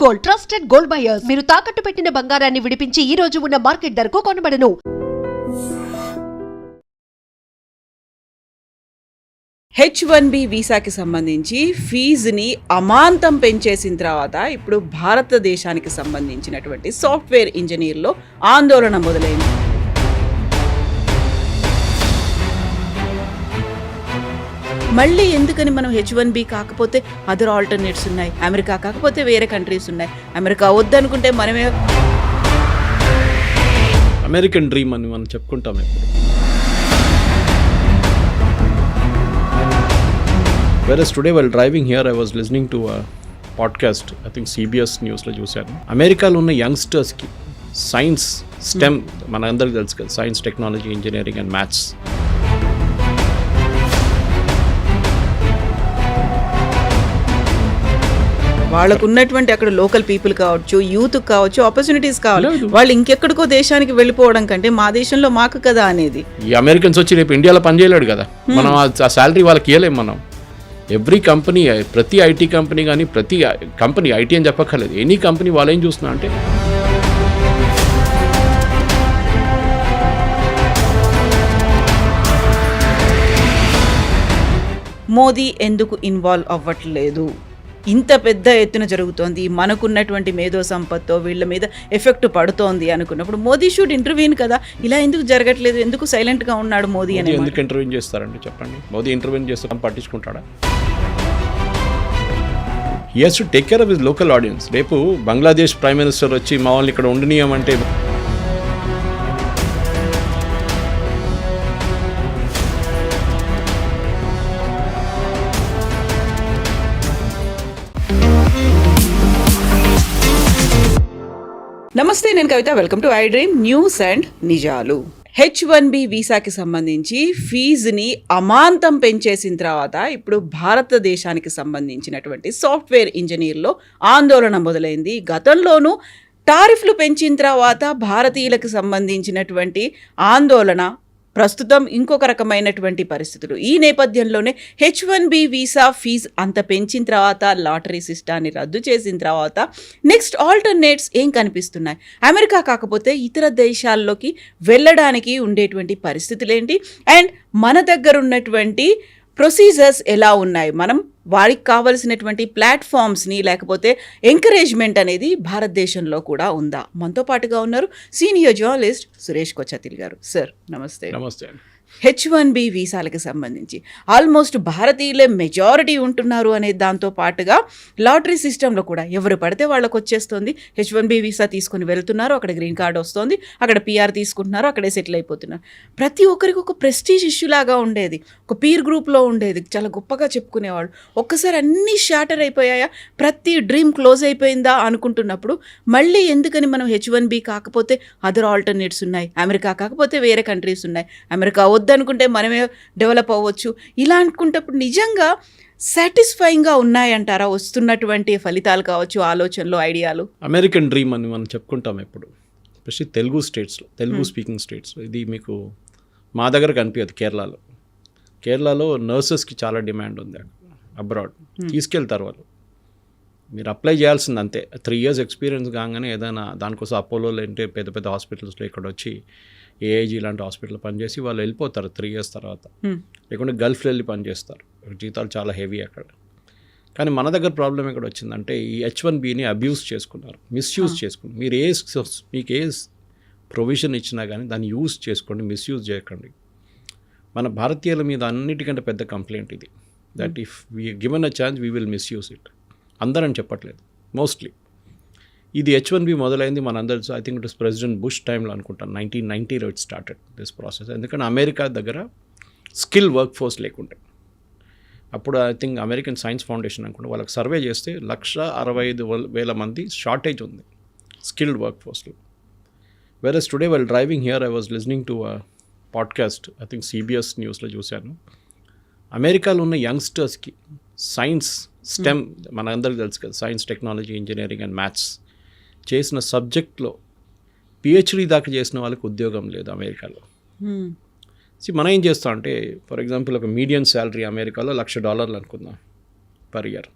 Gold, trusted gold buyers. మీరు తాకట్టు పెట్టిన బంగారాన్ని విడిపించి ఈ రోజు ఉన్న మార్కెట్ ధరకు కొనబడను. H1B వీసాకి సంబంధించి ఫీజుని అమాంతం పెంచేసిన తర్వాత ఇప్పుడు భారతదేశానికి సంబంధించినటువంటి సాఫ్ట్వేర్ ఇంజనీర్లో ఆందోళన మొదలైంది. మళ్ళీ ఎందుకని మనం H1B కాకపోతే అదర్ ఆల్టర్నేట్స్ ఉన్నాయి, అమెరికా కాకపోతే వేరే కంట్రీస్ ఉన్నాయి, అమెరికా వద్దనుకుంటే మనమే అమెరికన్ డ్రీమ్ అని మనం చెప్పుకుంటాం ఇప్పుడు. Whereas today while driving here I was listening to a podcast, I think CBS న్యూస్లో చూశాను. అమెరికాలో ఉన్న యంగ్స్టర్స్కి సైన్స్ స్టెమ్ మన అందరికీ తెలుసు కదా, science, technology, engineering and maths, వాళ్ళకు ఉన్నటువంటి అక్కడ లోకల్ పీపుల్ కావచ్చు, యూత్ కావచ్చు, ఆపర్చునిటీస్ కావాలి. వాళ్ళు ఇంకెక్కడికో దేశానికి వెళ్ళిపోవడం కంటే మా దేశంలో మాకు కదా అనేది. ఈ అమెరికన్స్ వచ్చి రేపు ఇండియాలో పనిచేయలేడు కదా, మనం ఆ శాలరీ వాళ్ళకి ఇవ్వలేము. మనం ఎవ్రీ కంపెనీ, ప్రతి ఐటీ కంపెనీ కానీ, ప్రతి కంపెనీ, ఐటీ అని చెప్పక్కర్లేదు, ఎనీ కంపెనీ వాళ్ళు ఏం చూస్తున్నా అంటే మోదీ ఎందుకు ఇన్వాల్వ్ అవ్వట్లేదు? ఇంత పెద్ద ఎత్తున జరుగుతోంది, మనకున్నటువంటి మేధో సంపత్తో వీళ్ళ మీద ఎఫెక్ట్ పడుతోంది అనుకున్నప్పుడు మోదీ షుడ్ ఇంటర్వ్యూన్ కదా. ఇలా ఎందుకు జరగట్లేదు? ఎందుకు సైలెంట్గా ఉన్నాడు మోదీ అని? ఎందుకు ఇంటర్వ్యూన్ చేస్తారండి చెప్పండి? మోదీ ఇంటర్వ్యూన్ చేస్తే పట్టించుకుంటాడా? He has to take care of his local audience. రేపు బంగ్లాదేశ్ ప్రైమ్ మినిస్టర్ వచ్చి మా వాళ్ళని ఇక్కడ ఉండనీయమంటే నమస్తే, నేను Kavitha. Welcome to I dream news and నిజాలు. H1B వీసాకి సంబంధించి ఫీజుని అమాంతం పెంచేసిన తర్వాత ఇప్పుడు భారతదేశానికి సంబంధించినటువంటి సాఫ్ట్వేర్ ఇంజనీర్లో ఆందోళన మొదలైంది. గతంలోనూ టారిఫ్లు పెంచిన తర్వాత భారతీయులకు సంబంధించినటువంటి ఆందోళన, ప్రస్తుతం ఇంకొక రకమైనటువంటి పరిస్థితులు. ఈ నేపథ్యంలోనే H1B వీసా ఫీజు అంత పెంచిన తర్వాత, లాటరీ సిస్టాన్ని రద్దు చేసిన తర్వాత నెక్స్ట్ ఆల్టర్నేట్స్ ఏం కనిపిస్తున్నాయి? అమెరికా కాకపోతే ఇతర దేశాల్లోకి వెళ్ళడానికి ఉండేటువంటి పరిస్థితులు ఏంటి? అండ్ మన దగ్గర ఉన్నటువంటి ప్రొసీజర్స్ ఎలా ఉన్నాయి? మనం వారికి కావలసినటువంటి ప్లాట్ఫామ్స్ని, లేకపోతే ఎంకరేజ్మెంట్ అనేది భారతదేశంలో కూడా ఉందా? మనతో పాటుగా ఉన్నారు సీనియర్ జర్నలిస్ట్ సురేష్ కొచ్చతిల్ గారు. సార్ నమస్తే. నమస్తే. H1B వీసాలకు సంబంధించి ఆల్మోస్ట్ భారతీయులే మెజారిటీ ఉంటున్నారు అనే దాంతో పాటుగా లాటరీ సిస్టంలో కూడా ఎవరు పడితే వాళ్ళకు వచ్చేస్తుంది. H1B వీసా తీసుకుని వెళ్తున్నారు, అక్కడ గ్రీన్ కార్డ్ వస్తుంది, అక్కడ PR తీసుకుంటున్నారు, అక్కడే సెటిల్ అయిపోతున్నారు. ప్రతి ఒక్కరికి ఒక ప్రెస్టీజ్ ఇష్యూ లాగా ఉండేది, ఒక పీర్ గ్రూప్లో ఉండేది, చాలా గొప్పగా చెప్పుకునేవాళ్ళు. ఒక్కసారి అన్నీ షాటర్ అయిపోయాయా, ప్రతి డ్రీమ్ క్లోజ్ అయిపోయిందా అనుకుంటున్నప్పుడు మళ్ళీ ఎందుకని మనం H1B కాకపోతే అదర్ ఆల్టర్నేట్స్ ఉన్నాయి, అమెరికా కాకపోతే వేరే కంట్రీస్ ఉన్నాయి, అమెరికా వద్దనుకుంటే మనమే డెవలప్ అవ్వచ్చు, ఇలా అనుకుంటప్పుడు నిజంగా సాటిస్ఫైయింగ్గా ఉన్నాయంటారా వస్తున్నటువంటి ఫలితాలు కావచ్చు, ఆలోచనలు, ఐడియాలు? అమెరికన్ డ్రీమ్ అని మనం చెప్పుకుంటాం ఎప్పుడు, ఎస్పెషల్లీ తెలుగు స్టేట్స్లో, తెలుగు స్పీకింగ్ స్టేట్స్. ఇది మీకు మా దగ్గర కనిపించదు. కేరళలో నర్సెస్కి చాలా డిమాండ్ ఉంది. అబ్రాడ్ తీసుకెళ్తారు వాళ్ళు, మీరు అప్లై చేయాల్సింది అంతే. 3 years ఎక్స్పీరియన్స్ కాగానే ఏదైనా దానికోసం అపోలోలో అంటే పెద్ద పెద్ద హాస్పిటల్స్లో ఇక్కడ వచ్చి ఏఐజీ లాంటి హాస్పిటల్ పనిచేసి వాళ్ళు వెళ్ళిపోతారు 3 years తర్వాత. లేకుంటే గల్ఫ్లో వెళ్ళి పనిచేస్తారు, జీతాలు చాలా హెవీ అక్కడ. కానీ మన దగ్గర ప్రాబ్లం ఎక్కడ వచ్చిందంటే ఈ H1Bని అబ్యూస్ చేసుకున్నారు, మిస్యూజ్ చేసుకున్నారు. మీకు ఏ ప్రొవిజన్ ఇచ్చినా కానీ దాన్ని యూజ్ చేసుకోండి, మిస్యూజ్ చేయకండి. మన భారతీయుల మీద అన్నిటికంటే పెద్ద కంప్లైంట్ ఇది, that if we given a chance we will misuse it. అందరని చెప్పట్లేదు, మోస్ట్లీ. ఇది H1B మొదలైంది మనందరూ, I think it was President Bush టైంలో అనుకుంటాను, 1990లో ఇట్ స్టార్టెడ్ దిస్ ప్రాసెస్. ఎందుకంటే అమెరికా దగ్గర స్కిల్ వర్క్ ఫోర్స్ లేకుండే. అప్పుడు ఐ థింక్ అమెరికన్ సైన్స్ ఫౌండేషన్ అనుకుంటే వాళ్ళకి సర్వే చేస్తే 165,000 మంది షార్టేజ్ ఉంది స్కిల్డ్ వర్క్ ఫోర్స్లో. Versus today while driving here I was listening to a podcast, I think CBS న్యూస్లో చూశాను. అమెరికాలో ఉన్న యంగ్స్టర్స్కి సైన్స్ స్టెమ్ మన అందరికీ తెలుసు కదా, science, technology, engineering and maths చేసిన సబ్జెక్ట్లో PhD దాకా చేసిన వాళ్ళకి ఉద్యోగం లేదు అమెరికాలో. మనం ఏం చేస్తాం అంటే, ఫర్ ఎగ్జాంపుల్ ఒక మీడియం శాలరీ అమెరికాలో $1,00,000 అనుకుందాం పర్ ఇయర్.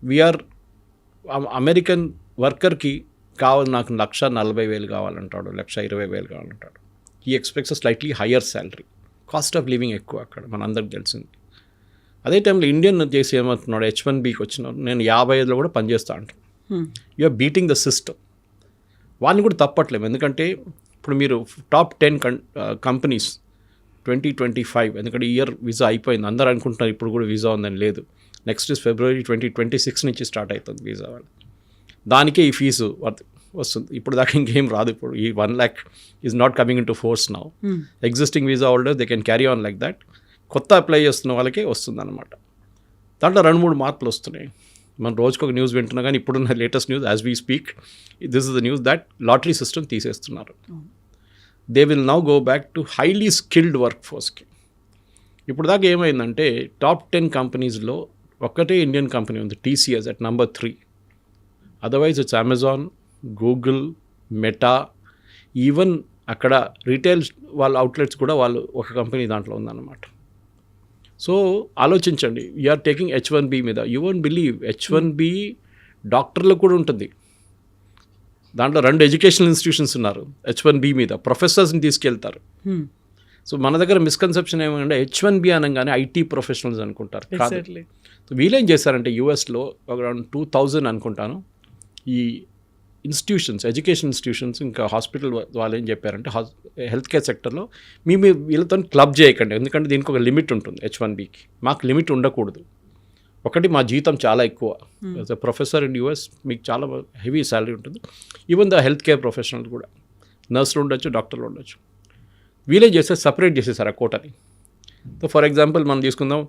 వీఆర్ అమెరికన్ వర్కర్కి కావాలి నాకు 1,40,000 కావాలంటాడు, 1,20,000 కావాలంటాడు. ఈ expects slightly higher salary. Cost of living ఎక్కువ అక్కడ, మనందరికి తెలిసింది. అదే టైంలో ఇండియన్ చేసి ఏమవుతున్నాడు, H1Bకి వచ్చినాడు, నేను 55లో కూడా పనిచేస్తా అంటాను. You're beating the system. వాళ్ళని కూడా తప్పట్లేము, ఎందుకంటే ఇప్పుడు మీరు టాప్ 10 కంపెనీస్ 2025, ఎందుకంటే ఇయర్ వీసా అయిపోయింది, అందరూ అనుకుంటున్నారు ఇప్పుడు కూడా వీసా ఉందని. లేదు, నెక్స్ట్ ఇస్ February 2026 నుంచి స్టార్ట్ అవుతుంది వీసా వాళ్ళు. దానికే ఈ ఫీజు వస్తుంది. ఇప్పుడు దాకా ఇంకేం రాదు. ఇప్పుడు ఈ 1 lakh is not coming in to force now. Existing visa holders they can carry on like that. కొత్త అప్లై చేస్తున్న వాళ్ళకే వస్తుంది అనమాట. దాంట్లో 2-3 మార్పులు వస్తున్నాయి. మనం రోజుకొక న్యూస్ వింటున్నా, కానీ ఇప్పుడున్న latest news as we speak, this is the news that lottery system తీసేస్తున్నారు. They will now go back to highly skilled work ఫోర్స్కి. ఇప్పుడు దాకా ఏమైందంటే టాప్ 10 కంపెనీస్లో ఒక్కటే ఇండియన్ కంపెనీ ఉంది, TCS at number 3. Otherwise it's Amazon, Google, Meta, even అక్కడ retail వాళ్ళ అవుట్లెట్స్ కూడా వాళ్ళు ఒక కంపెనీ దాంట్లో ఉందన్నమాట. సో ఆలోచించండి, యూఆర్ టేకింగ్ H1B మీద. యూ వోంట్ బిలీవ్, H1B డాక్టర్లకు కూడా ఉంటుంది. దాంట్లో 2 ఎడ్యుకేషనల్ ఇన్స్టిట్యూషన్స్ ఉన్నారు H1B మీద, ప్రొఫెసర్స్ని తీసుకెళ్తారు. సో మన దగ్గర మిస్కన్సెప్షన్ ఏమంటే H1B అనగానే IT ప్రొఫెషనల్స్ అనుకుంటారు. సో వీళ్ళేం చేశారంటే యూఎస్లో అరౌండ్ 2000 అనుకుంటాను ఈ ఇన్స్టిట్యూషన్స్, ఎడ్యుకేషన్ ఇన్స్టిట్యూషన్స్, ఇంకా హాస్పిటల్ వాళ్ళు ఏం చెప్పారంటే హెల్త్ కేర్ సెక్టర్లో మీ వీళ్ళతో క్లబ్ చేయకండి, ఎందుకంటే దీనికి ఒక లిమిట్ ఉంటుంది. H1Bకి మాకు లిమిట్ ఉండకూడదు. ఒకటి, మా జీతం చాలా ఎక్కువ. As a professor in US మీకు చాలా హెవీ శాలరీ ఉంటుంది. Even the health care professional కూడా, నర్సులు ఉండొచ్చు, డాక్టర్లు ఉండొచ్చు. వీలే చేస్తే సపరేట్ చేసేసారు ఆ కోటని. సో ఫర్ ఎగ్జాంపుల్ మనం తీసుకుందాం,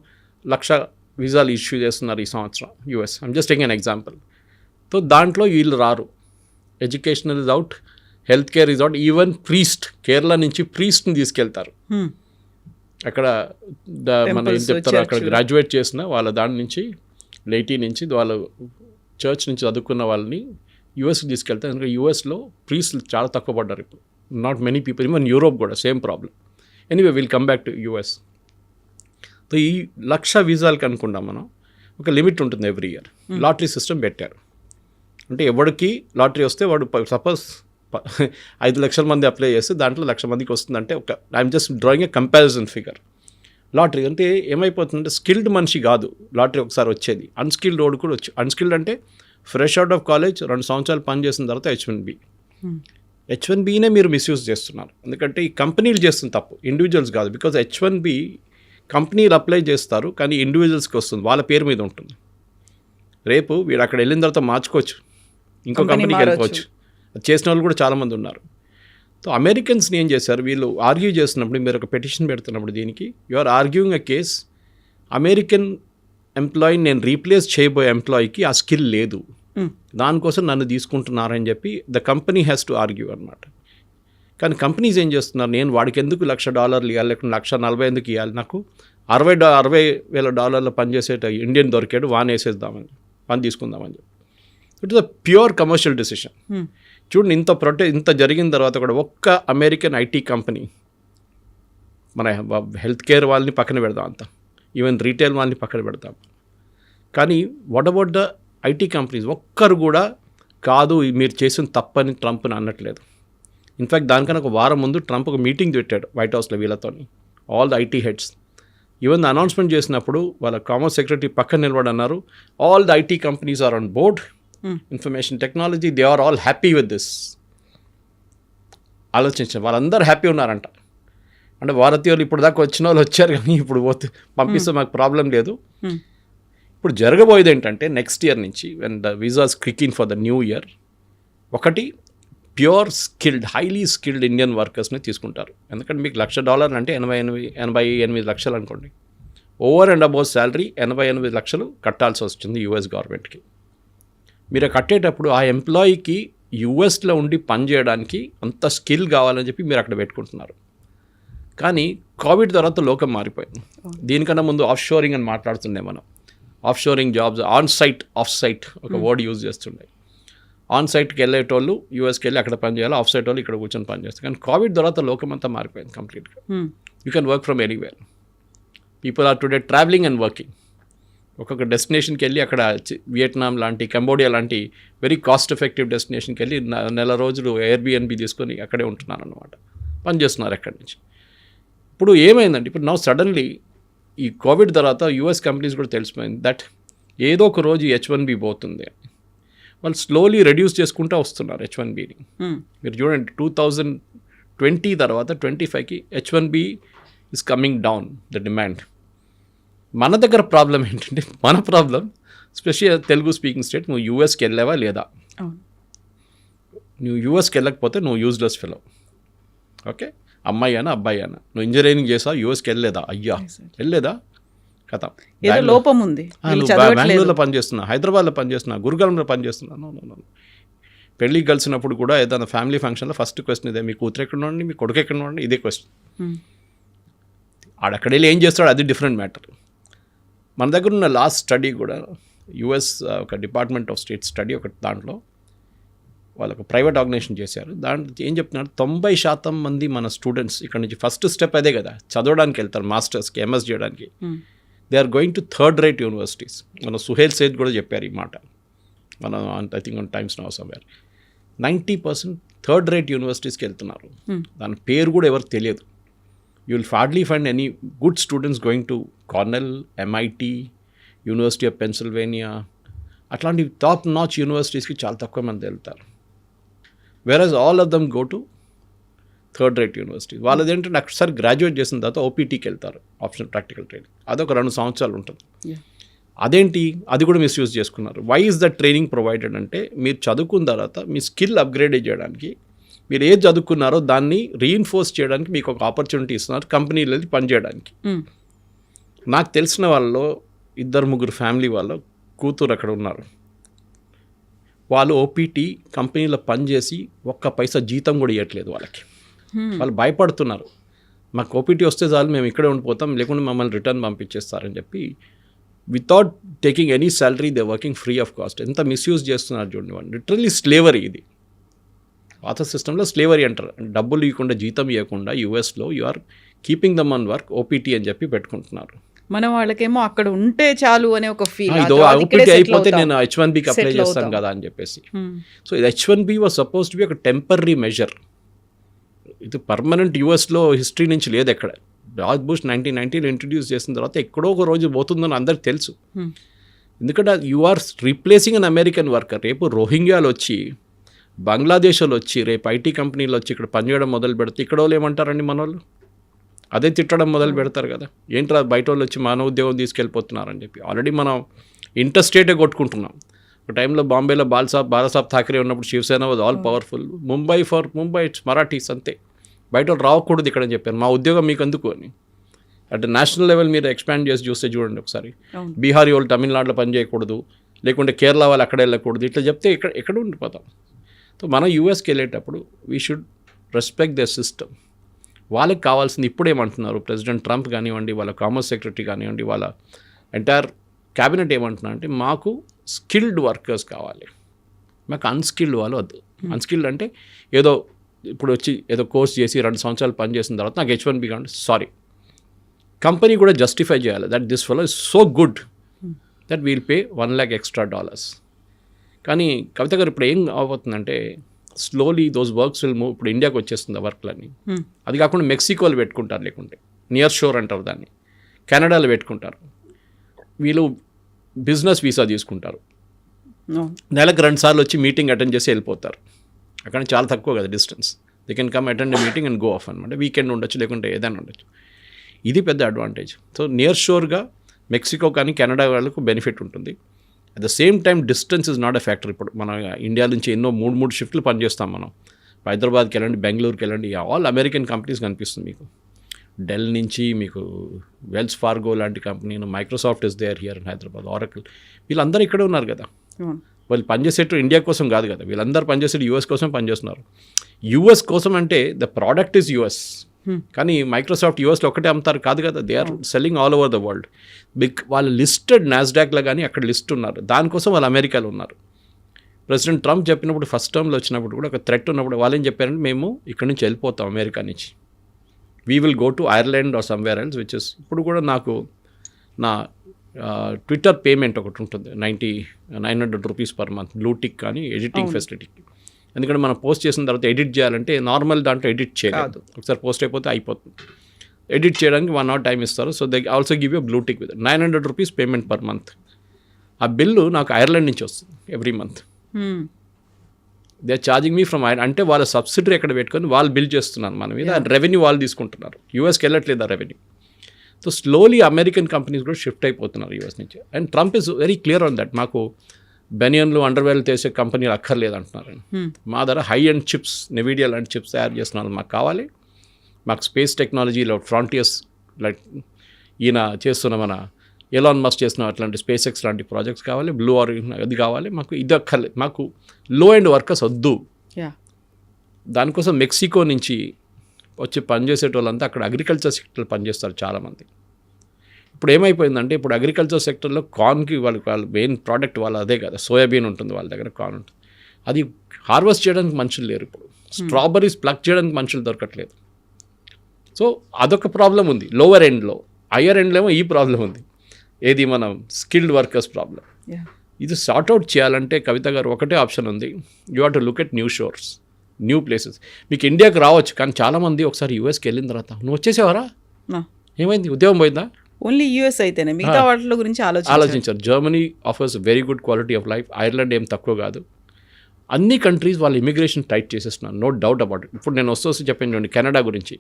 1,00,000 వీసాలు ఇష్యూ చేస్తున్నారు ఈ సంవత్సరం US. I'm just taking an example. So దాంట్లో వీళ్ళు రారు. Educational is out, health care is out, even priest, Kerala నుంచి ప్రీస్ట్ని తీసుకెళ్తారు. అక్కడ మనం ఏం చెప్తారు, అక్కడ గ్రాడ్యుయేట్ చేసిన వాళ్ళ దాని నుంచి లైటీ నుంచి వాళ్ళు చర్చ్ నుంచి చదువుకున్న వాళ్ళని యూఎస్కి తీసుకెళ్తారు. ఎందుకంటే యూఎస్లో ప్రీస్ట్లు చాలా తక్కువ పడ్డారు ఇప్పుడు. Not many people, even Europe కూడా same problem. Anyway will come back to US. So ఈ 1,00,000 వీసాలకు అనుకుంటాం మనం, ఒక లిమిట్ ఉంటుంది ఎవ్రీ ఇయర్. లాటరీ సిస్టమ్ పెట్టారు. అంటే ఎవరికి లాటరీ వస్తే వాడు సపోజ్ 5 లక్షల మంది అప్లై చేస్తే దాంట్లో 1,00,000 మందికి వస్తుందంటే ఒక I'm just drawing A comparison figure. Lottery అంటే ఏమైపోతుందంటే స్కిల్డ్ మనిషి కాదు లాటరీ ఒకసారి వచ్చేది, అన్స్కిల్డ్ రోడ్ కూడా వచ్చి. అన్స్కిల్డ్ అంటే ఫ్రెష్ అవుట్ ఆఫ్ కాలేజ్ 2 సంవత్సరాలు పని చేసిన తర్వాత H1Bనే మీరు మిస్యూజ్ చేస్తున్నారు. ఎందుకంటే ఈ కంపెనీలు చేస్తుంది తప్పు, ఇండివిజువల్స్ కాదు. బికాజ్ H1B కంపెనీలు అప్లై చేస్తారు, కానీ ఇండివిజువల్స్కి వస్తుంది, వాళ్ళ పేరు మీద ఉంటుంది. రేపు వీడు అక్కడ వెళ్ళిన తర్వాత మార్చుకోవచ్చు, ఇంకో కంపెనీకి వెళ్ళిపోవచ్చు. చేసిన వాళ్ళు కూడా చాలామంది ఉన్నారు. సో అమెరికన్స్ని ఏం చేశారు, వీళ్ళు ఆర్గ్యూ చేస్తున్నప్పుడు, మీరు ఒక పెటిషన్ పెడుతున్నప్పుడు దీనికి you are arguing a case, American ఎంప్లాయీని నేను రీప్లేస్ చేయబోయే ఎంప్లాయీకి ఆ స్కిల్ లేదు, దానికోసం నన్ను తీసుకుంటున్నారని చెప్పి the company has to argue అనమాట. కానీ కంపెనీస్ ఏం చేస్తున్నారు, నేను వాడికి ఎందుకు $1,00,000 ఇవ్వాలి, లేకుండా 1,40,000 ఎందుకు ఇవ్వాలి, నాకు $60,000 పనిచేసేట ఇండియన్ దొరికాడు, వేసేద్దామని పని తీసుకుందామని చెప్పి. It is a pure commercial decision. చూడండి, ఇంత జరిగిన తర్వాత కూడా ఒక్క అమెరికన్ IT కంపెనీ, మన హెల్త్ కేర్ వాళ్ళని పక్కన పెడదాం, అంతా ఈవెన్ రీటైల్ వాళ్ళని పక్కన పెడతాం, కానీ what about the IT companies ఒక్కరు కూడా కాదు మీరు చేసిన తప్పని ట్రంప్ని అనట్లేదు. ఇన్ఫ్యాక్ట్ దానికన్నా ఒక వారం ముందు ట్రంప్ ఒక మీటింగ్ పెట్టాడు వైట్ హౌస్లో వీళ్ళతోని, all the IT heads. Even announcement చేసినప్పుడు వాళ్ళ కామర్స్ సెక్రటరీ పక్కన నిలబడి అన్నారు, all the IT companies are on board, information technology, they are all happy with this. ఆలోచించారు, వాళ్ళందరూ హ్యాపీ ఉన్నారంట. అంటే భారతీయులు ఇప్పుడు దాకా వచ్చిన వాళ్ళు వచ్చారు, కానీ ఇప్పుడు పంపిస్తే మాకు ప్రాబ్లం లేదు. ఇప్పుడు జరగబోయేది ఏంటంటే నెక్స్ట్ ఇయర్ నుంచి when the visas click in for the new year, ఒకటి pure skilled, highly skilled Indian వర్కర్స్ని తీసుకుంటారు. ఎందుకంటే మీకు $1,00,000 అంటే 88 లక్షలు అనుకోండి, ఓవర్ అండ్ అబౌవ్ శాలరీ 88 లక్షలు కట్టాల్సి వస్తుంది యూఎస్ గవర్నమెంట్కి. మీరు కట్టేటప్పుడు ఆ ఎంప్లాయీకి యూఎస్లో ఉండి పనిచేయడానికి అంత స్కిల్ కావాలని చెప్పి మీరు అక్కడ పెట్టుకుంటున్నారు. కానీ కోవిడ్ తర్వాత లోకం మారిపోయింది. దీనికన్నా ముందు ఆఫ్ షోరింగ్ అని మాట్లాడుతుండే మనం. Offshoring jobs, on site, off site ఒక వర్డ్ యూజ్ చేస్తుండే. ఆన్ సైట్కి వెళ్ళేటోళ్ళు యూఎస్కి వెళ్ళి అక్కడ పని చేయాలి, ఆఫ్ సైట్ వాళ్ళు ఇక్కడ కూర్చొని పని చేస్తారు. కానీ కోవిడ్ తర్వాత లోకం అంతా మారిపోయింది కంప్లీట్గా. You can work from anywhere. People are today travelling and working. ఒక్కొక్క డెస్టినేషన్కి వెళ్ళి అక్కడ వియట్నాం లాంటి కంబోడియా లాంటి వెరీ కాస్ట్ ఎఫెక్టివ్ డెస్టినేషన్కి వెళ్ళి నెల రోజులు ఎయిర్బిఎన్బి తీసుకొని అక్కడే ఉంటున్నారు అనమాట, పనిచేస్తున్నారు అక్కడి నుంచి. ఇప్పుడు ఏమైందంటే ఇప్పుడు నా సడన్లీ ఈ కోవిడ్ తర్వాత యూఎస్ కంపెనీస్ కూడా తెలిసిపోయింది దట్ ఏదో ఒక రోజు H1B పోతుంది. వాళ్ళు స్లోలీ రెడ్యూస్ చేసుకుంటూ వస్తున్నారు H1Bని. మీరు చూడండి 2020 తర్వాత 25కి H1B is coming down the demand. మన దగ్గర ప్రాబ్లం ఏంటంటే మన problem special Telugu speaking state, నువ్వు యూఎస్కి వెళ్ళావా లేదా? నువ్వు యూఎస్కి వెళ్ళకపోతే నువ్వు యూజ్లెస్ ఫెలో. ఓకే, అమ్మాయి అయినా అబ్బాయి అయినా, నువ్వు ఇంజనీరింగ్ చేసావు యూఎస్కి వెళ్ళలేదా? అయ్యా వెళ్ళలేదా కథ, ఏదో లోపం ఉంది. బెంగళూరులో పనిచేస్తున్నా, హైదరాబాద్లో పనిచేస్తున్నా, గురుగాలంలో పనిచేస్తున్నా. నో పెళ్ళికి కలిసినప్పుడు కూడా ఏదైనా ఫ్యామిలీ ఫంక్షన్లో ఫస్ట్ క్వశ్చన్ ఇదే, మీ కూతురు ఎక్కడ ఉండండి, మీ కొడుకు ఎక్కడ ఉండండి, ఇదే క్వశ్చన్. ఆడక్కడ వెళ్ళి ఏం చేస్తాడు అది డిఫరెంట్ మ్యాటర్. మన దగ్గర ఉన్న లాస్ట్ స్టడీ కూడా యుఎస్ ఒక డిపార్ట్మెంట్ ఆఫ్ స్టేట్ స్టడీ ఒక దాంట్లో వాళ్ళు ఒక ప్రైవేట్ ఆర్గనైజేషన్ చేశారు. దాంట్లో ఏం చెప్తున్నారు, 90% మంది మన స్టూడెంట్స్ ఇక్కడ నుంచి ఫస్ట్ స్టెప్ అదే కదా, చదవడానికి వెళ్తారు, మాస్టర్స్కి ఎంఎస్ చేయడానికి. They are going to third rate universities. మన సుహేల్ సేద్ కూడా చెప్పారు ఈ మాట, మన I think on Times Now somewhere. 90% third rate యూనివర్సిటీస్కి వెళ్తున్నారు. దాని పేరు కూడా ఎవరికి తెలియదు. You will hardly find any good students going to Cornell, MIT, university of Pennsylvania, అట్లాంటి టాప్ నాచ్ యూనివర్సిటీస్కి చాలా తక్కువ మంది వెళ్తారు. Versus all of them go to third rate university. వాళ్ళది ఏంటంటే ఒకసారి గ్రాడ్యుయేట్ చేసిన తర్వాత OPTకి వెళ్తారు, ఆప్షన్ ప్రాక్టికల్ ట్రైనింగ్. అదొక 2 సంవత్సరాలు ఉంటుంది. అదేంటి, అది కూడా మిస్యూజ్ చేసుకున్నారు. Why is the training provided అంటే, మీరు చదువుకున్న తర్వాత మీ స్కిల్ అప్గ్రేడ్ చేయడానికి, మీరు ఏది చదువుకున్నారో దాన్ని రీఇన్ఫోర్స్ చేయడానికి మీకు ఒక ఆపర్చునిటీ ఇస్తున్నారు కంపెనీలో పనిచేయడానికి. నాకు తెలిసిన వాళ్ళలో 2-3 ఫ్యామిలీ వాళ్ళ కూతురు అక్కడ ఉన్నారు. వాళ్ళు OPT కంపెనీలో పనిచేసి ఒక్క పైసా జీతం కూడా ఇవ్వట్లేదు వాళ్ళకి. వాళ్ళు భయపడుతున్నారు, మాకు OPT వస్తే చాలు మేము ఇక్కడే ఉండిపోతాం, లేకుంటే మమ్మల్ని రిటర్న్ పంపించేస్తారని చెప్పి without taking any salary they working free of cost. ఎంత మిస్యూజ్ చేస్తున్నారు చూడండి వాళ్ళు. లిటరల్లీ స్లేవరీ ఇది. పాత సిస్టంలో స్లేవరీ అంటారు, డబ్బులు ఇవ్వకుండా జీతం ఇవ్వకుండా యూఎస్లో you are keeping them on work, OPT అని చెప్పి పెట్టుకుంటున్నారు. మన వాళ్ళకేమో అక్కడ ఉంటే చాలు అనే ఒక ఫీల్, OPT అయిపోతే నేను H1Bకి అప్లై చేస్తాను కదా అని చెప్పేసి. సో ఇది H1B was suppose to be ఒక టెంపరీ మెజర్. ఇది పర్మనెంట్ యూఎస్లో హిస్టరీ నుంచి లేదు ఎక్కడ. జార్జ్ బుష్ 1990లో ఇంట్రడ్యూస్ చేసిన తర్వాత ఎక్కడో ఒక రోజు పోతుందని అందరికి తెలుసు. ఎందుకంటే you are replacing an American worker. రేపు రోహింగ్యాలు వచ్చి, బంగ్లాదేశ్లో వచ్చి, రేపు IT కంపెనీలు వచ్చి ఇక్కడ పనిచేయడం మొదలు పెడితే ఇక్కడ వాళ్ళు ఏమంటారండి, మన వాళ్ళు అదే తిట్టడం మొదలు పెడతారు కదా, ఏంట్రా బయట వాళ్ళు వచ్చి మన ఉద్యోగం తీసుకెళ్ళిపోతున్నారని చెప్పి. ఆల్రెడీ మనం ఇంటర్స్టేటే కొట్టుకుంటున్నాం. ఒక టైంలో బాంబేలో బాలాసాబ్ థాకరే ఉన్నప్పుడు Shiv Sena was all powerful. Mumbai it's Marathis అంతే, బయట వాళ్ళు రావకూడదు ఇక్కడ అని చెప్పారు. మా ఉద్యోగం మీకు ఎందుకు అని. అంటే నేషనల్ లెవెల్ మీరు ఎక్స్పాండ్ చేసి చూస్తే చూడండి ఒకసారి, బీహారీ వాళ్ళు తమిళనాడులో పని చేయకూడదు, లేకుంటే కేరళ వాళ్ళు అక్కడ వెళ్ళకూడదు, ఇట్లా చెప్తే ఎక్కడ ఉండిపోతాం. సో మనం యూఎస్కి వెళ్ళేటప్పుడు we should respect the system. వాళ్ళకి కావాల్సింది ఇప్పుడేమంటున్నారు ప్రెసిడెంట్ ట్రంప్ కానివ్వండి, వాళ్ళ కామర్స్ సెక్రటరీ కానివ్వండి, వాళ్ళ ఎంటైర్ క్యాబినెట్ ఏమంటున్నారు అంటే, మాకు స్కిల్డ్ వర్కర్స్ కావాలి, మాకు అన్స్కిల్డ్ వాళ్ళు వద్దు. అన్స్కిల్డ్ అంటే ఏదో ఇప్పుడు వచ్చి ఏదో కోర్స్ చేసి 2 సంవత్సరాలు పని చేసిన తర్వాత నాకు H1B కావాలి. సారీ, కంపెనీ కూడా జస్టిఫై చేయాలి that this fellow is so good that we'll pay $1 lakh extra. కానీ కవిత గారు ఇప్పుడు ఏం అవబోతుందంటే, slowly those works will move. ఇప్పుడు ఇండియాకి వచ్చేస్తుంది ఆ వర్క్లన్నీ. అది కాకుండా మెక్సికోలో పెట్టుకుంటారు, లేకుంటే నియర్ షోర్ అంటారు దాన్ని, కెనడాలో పెట్టుకుంటారు. వీళ్ళు బిజినెస్ వీసా తీసుకుంటారు, నెలకు 2 సార్లు వచ్చి మీటింగ్ అటెండ్ చేసి వెళ్ళిపోతారు. అక్కడ చాలా తక్కువ కదా distance, they can come attend meeting and go of అనమాట. వీకెండ్ ఉండొచ్చు, లేకుంటే ఏదైనా ఉండొచ్చు. ఇది పెద్ద అడ్వాంటేజ్. సో నియర్ షోర్గా మెక్సికో కానీ కెనడా వాళ్ళకు బెనిఫిట్ ఉంటుంది. At the same time distance is not a factor. ఇప్పుడు మన ఇండియా నుంచి ఎన్నో 3 షిఫ్ట్లు పనిచేస్తాం మనం. హైదరాబాద్కి వెళ్ళండి, బెంగళూరుకి వెళ్ళండి, ఆల్ అమెరికన్ కంపెనీస్ కనిపిస్తుంది మీకు. డెల్ నుంచి మీకు వెల్స్ ఫార్గో లాంటి company, Microsoft is there here in Hyderabad, Oracle, వీళ్ళందరూ ఇక్కడే ఉన్నారు కదా. వాళ్ళు పనిచేసేట్టు ఇండియా కోసం కాదు కదా, వీళ్ళందరూ పనిచేసేది యూఎస్ కోసం పనిచేస్తున్నారు. యూఎస్ కోసం అంటే ద ప్రోడక్ట్ ఈజ్ యూఎస్, కానీ మైక్రోసాఫ్ట్ యూఎస్లో ఒకటే అమ్ముతారు కాదు కదా, they are selling all over the world. వాళ్ళు లిస్టెడ్ నాస్డాక్లో కానీ అక్కడ లిస్ట్ ఉన్నారు, దానికోసం వాళ్ళు అమెరికాలో ఉన్నారు. ప్రెసిడెంట్ ట్రంప్ చెప్పినప్పుడు ఫస్ట్ టర్మ్లో వచ్చినప్పుడు కూడా ఒక థ్రెట్ ఉన్నప్పుడు వాళ్ళు ఏం చెప్పారంటే, మేము ఇక్కడ నుంచి వెళ్ళిపోతాం అమెరికా నుంచి, we will go to Ireland or somewhere else, which is ఇప్పుడు కూడా నాకు నా ట్విట్టర్ పేమెంట్ ఒకటి ఉంటుంది 900 రూపీస్ పర్ మంత్, బ్లూటిక్ కానీ ఎడిటింగ్ ఫెసిలిటీకి. ఎందుకంటే మనం పోస్ట్ చేసిన తర్వాత ఎడిట్ చేయాలంటే నార్మల్ దాంట్లో ఎడిట్ చేయలేదు, ఒకసారి పోస్ట్ అయిపోతే అయిపోతుంది. ఎడిట్ చేయడానికి 1 hour టైం ఇస్తారు. So they also give you blue tick with 900 rupees payment per month. ఆ బిల్లు నాకు ఐర్లాండ్ నుంచి వస్తుంది every month. They are charging me from Ireland. అంటే వాళ్ళ సబ్సిడరీ ఎక్కడ పెట్టుకొని వాళ్ళు బిల్ చేస్తున్నారు మన మీద, రెవెన్యూ వాళ్ళు తీసుకుంటున్నారు. యూఎస్కి వెళ్ళట్లేదు ఆ revenue. So slowly American companies కూడా షిఫ్ట్ అయిపోతున్నారు యూఎస్ నుంచి. And Trump is very clear on that. మాకు బెనియన్లు అండర్వేర్లు చేసే కంపెనీలు అక్కర్లేదు అంటున్నారు. మా దగ్గర హై అండ్ చిప్స్, నెవిడియా లాంటి చిప్స్ తయారు చేస్తున్నారు మాకు కావాలి. మాకు స్పేస్ టెక్నాలజీలో ఫ్రాంటియర్స్ లైక్ ఈయన చేస్తున్న మన ఎలాన్ మస్క్ చేస్తున్న అట్లాంటి స్పేస్ ఎక్స్ లాంటి ప్రాజెక్ట్స్ కావాలి, బ్లూ ఆరిజిన్ అది కావాలి, మాకు ఇది అక్కర్లేదు, మాకు లో ఎండ్ వర్కర్స్ వద్దు. దానికోసం మెక్సికో నుంచి వచ్చి పనిచేసేటోళ్ళంతా అక్కడ అగ్రికల్చర్ సెక్టర్లో పనిచేస్తారు చాలామంది. ఇప్పుడు ఏమైపోయిందంటే ఇప్పుడు అగ్రికల్చర్ సెక్టర్లో కార్న్కి వాళ్ళ మెయిన్ ప్రోడక్ట్ వాళ్ళ అదే కదా, సోయాబీన్ ఉంటుంది వాళ్ళ దగ్గర, కార్న్ ఉంటుంది. అది హార్వెస్ట్ చేయడానికి మనుషులు లేరు ఇప్పుడు. స్ట్రాబెర్రీస్ ప్లక్ చేయడానికి మనుషులు దొరకట్లేదు. సో అదొక ప్రాబ్లం ఉంది లోవర్ ఎండ్లో. హయ్యర్ ఎండ్లో ఏమో ఈ ప్రాబ్లం ఉంది, ఏది మనం స్కిల్డ్ వర్కర్స్ ప్రాబ్లం. ఇది సార్ట్అవుట్ చేయాలంటే కవిత గారు ఒకటే ఆప్షన్ ఉంది, you have to look at new షోర్స్, new places. మీకు ఇండియాకి రావచ్చు, కానీ చాలామంది ఒకసారి యూఎస్కి వెళ్ళిన తర్వాత నువ్వు వచ్చేసేవారా, ఏమైంది, ఉద్యోగం పోయిందా? ఓన్లీ యూఎస్ అయితేనే మిగతా వాటి గురించి ఆలోచించారు. Germany offers very good quality of life. Ireland ఏం తక్కువ కాదు. అన్ని కంట్రీస్ వాళ్ళు ఇమిగ్రేషన్ టైట్ చేసేస్తున్నారు, నో డౌట్ అబౌట్ ఇట్. ఇప్పుడు నేను వస్తూ చెప్పాను చూడండి కెనడా గురించి.